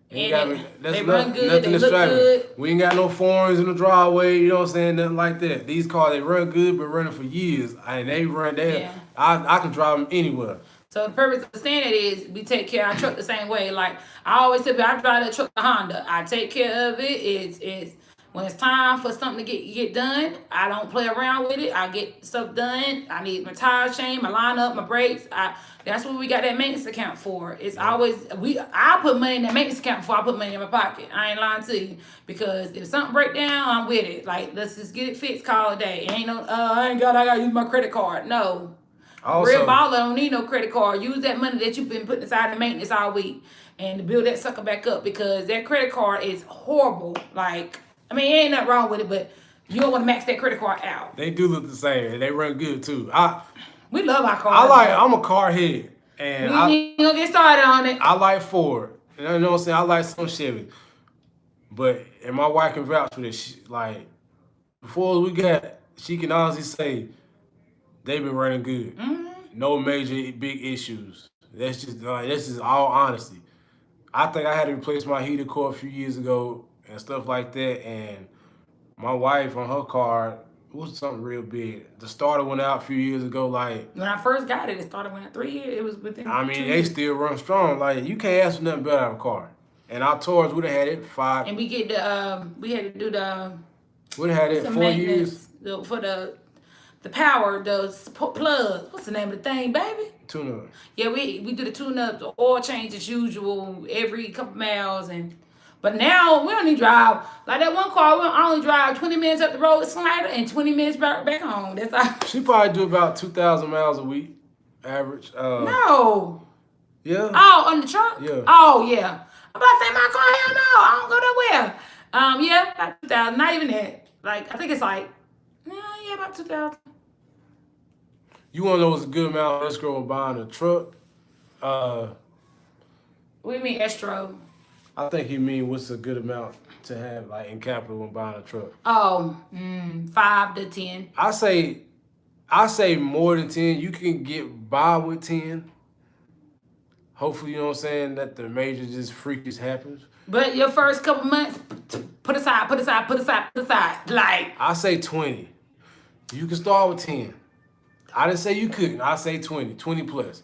they run good. They look good. We ain't got no foreigns in the driveway. You know what I'm saying? Nothing like that. These cars, they run good, been running for years, and they run there. Yeah. I can drive them anywhere. So the purpose of saying it is we take care of our truck the same way. Like I always tell people, I drive that truck to Honda. I take care of it. It's when it's time for something to get done, I don't play around with it. I get stuff done. I need my tires changed, my lineup, my brakes. That's what we got that maintenance account for. It's always I put money in that maintenance account before I put money in my pocket. I ain't lying to you. Because if something break down, I'm with it. Like let's just get it fixed, call it a day. Ain't no I gotta use my credit card. No. Also, real baller don't need no credit card. Use that money that you've been putting aside in maintenance all week and build that sucker back up because that credit card is horrible. Like, I mean, ain't nothing wrong with it, but you don't want to max that credit card out. They do look the same and they run good too. We love our cars. I'm a car head. And we ain't gonna get started on it. I like Ford. And you know what I'm saying? I like some Chevy. But, and my wife can vouch for this. Like, before we got, she can honestly say, they've been running good. Mm-hmm. No major big issues. That's just all honesty. I think I had to replace my heater core a few years ago and stuff like that. And my wife on her car, it was something real big. The starter went out a few years ago. Like when I first got it, the starter went out 3 years. It was within. I mean, they still run strong. Like you can't ask for nothing better out of a car. And our Taurus would have had it 5. And we get we had to do the. Would have had it 4 years. For the power, those plugs. What's the name of the thing, baby? Tune-up. Yeah, we do the tune-up, the oil change as usual, every couple miles. But now we only drive, like that one car, we only drive 20 minutes up the road to Snyder and 20 minutes back home. That's all. She probably do about 2,000 miles a week, average. No. Yeah. Oh, on the truck? Yeah. Oh, yeah. I'm about to say my car, hell no, I don't go nowhere. Yeah, about 2,000, not even that. Like, I think it's like, yeah, about 2,000. You want to know what's a good amount of escrow of buying a truck? What do you mean escrow? I think he mean what's a good amount to have like in capital when buying a truck. Oh, 5 to 10. I say more than 10. You can get by with 10. Hopefully, you know what I'm saying, that the major just freakish happens. But your first couple months, put aside. Like I say 20. You can start with 10. I didn't say you couldn't. I say 20. 20 plus.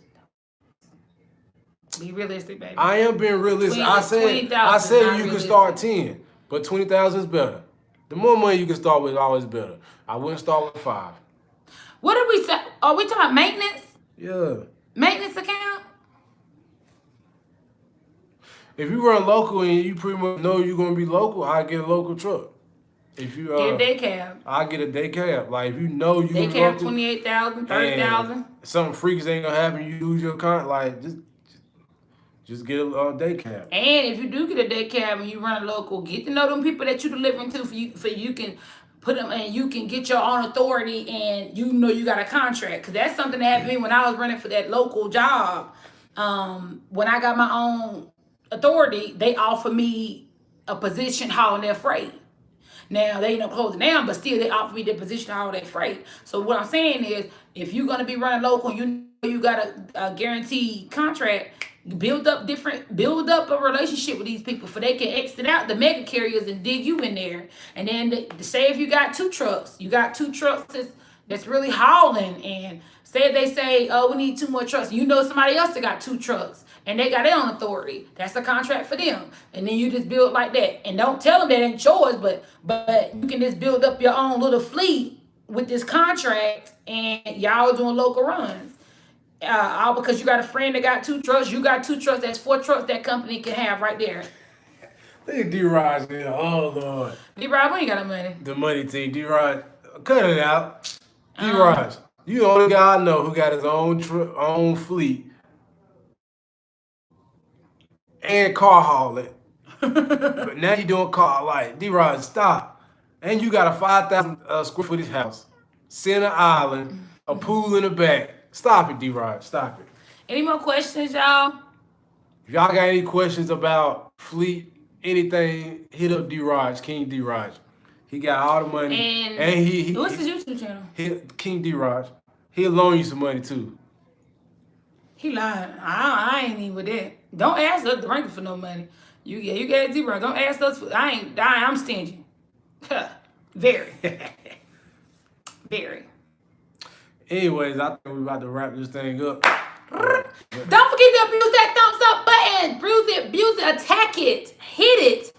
Be realistic, baby. I am being realistic. I said you can start 10, but 20,000 is better. The more money you can start with is always better. I wouldn't start with 5. What did we say? Are we talking about maintenance? Yeah. Maintenance account? If you run local and you pretty much know you're gonna be local, I get a local truck. If you get a day cab, I get a day cab. Like if you know you day cab 28,000, 30,000. Something freakish ain't gonna happen. You lose your car. Like just get a day cab. And if you do get a day cab and you run local, get to know them people that you delivering to for you can put them and you can get your own authority and you know you got a contract. Cause that's something that happened to me when I was running for that local job. When I got my own authority, they offered me a position hauling their freight. Now, they ain't no closing down, but still they offer me the position to haul that freight. So what I'm saying is, if you're going to be running local, you got a guaranteed contract, build up a relationship with these people so they can exit out the mega carriers and dig you in there. And then say if you got 2 trucks, that's really hauling. And say, oh, we need 2 more trucks. You know somebody else that got 2 trucks. and they got their own authority. That's a contract for them. And then you just build like that. And don't tell them that ain't yours, but you can just build up your own little fleet with this contract, and y'all doing local runs. All because you got a friend that got 2 trucks, you got 2 trucks, that's 4 trucks that company can have right there. Look at D-Rod here. Oh, Lord. D-Rod, we ain't got no money. The money team. D-Rod, cut it out. D-Rod, you the only guy I know who got his own fleet and car hauling. But now you doing car, like, D-Rod, stop. And you got a 5,000 square footage house, center island, a pool in the back. Stop it, D-Rod. Stop it. Any more questions, y'all? If y'all got any questions about fleet, anything, hit up D-Rod, King D-Rod. He got all the money. And he what's his YouTube channel? King D-Rod. He'll loan you some money, too. He lying. I ain't even with that. Don't ask us to rank for no money. You got D-Rod. Don't ask us for, I'm stingy. Very. Very. Anyways, I think we're about to wrap this thing up. Don't forget to abuse that thumbs up button. Abuse it, attack it, hit it,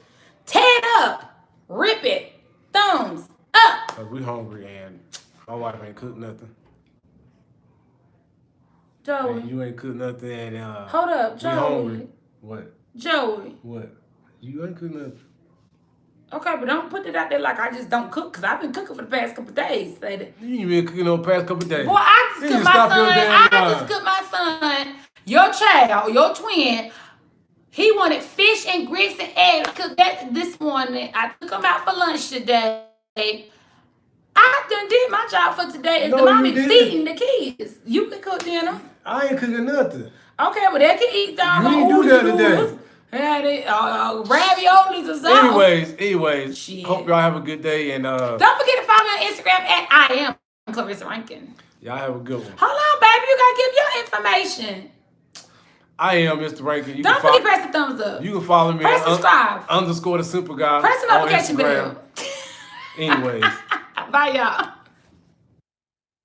tear it up, rip it, thumbs up. Cause we hungry and my wife ain't cooked nothing. Joey. And you ain't cooked nothing and hold up, Joey. We hungry. What? Joey. What? You ain't cooked nothing. Okay, but don't put it out there like I just don't cook, because I've been cooking for the past couple of days. You ain't been cooking over the past couple of days. Boy, I just cooked my son, your child, your twin. He wanted fish and grits and eggs. I cooked that this morning. I took him out for lunch today. I done did my job for today. No, I'm you didn't. feeding the kids. You can cook dinner. I ain't cooking nothing. Okay, well, they can eat dog. You didn't do that today. Raviolis or something. Anyways, Shit. Hope y'all have a good day and don't forget to follow me on Instagram at I am Clarissa Rankin. Y'all have a good one. Hold on, baby, you gotta give your information. I am Mr. Rankin. Don't forget to press the thumbs up. You can follow me press subscribe. _the simple guy. Press the notification bell. Anyways. Bye, y'all.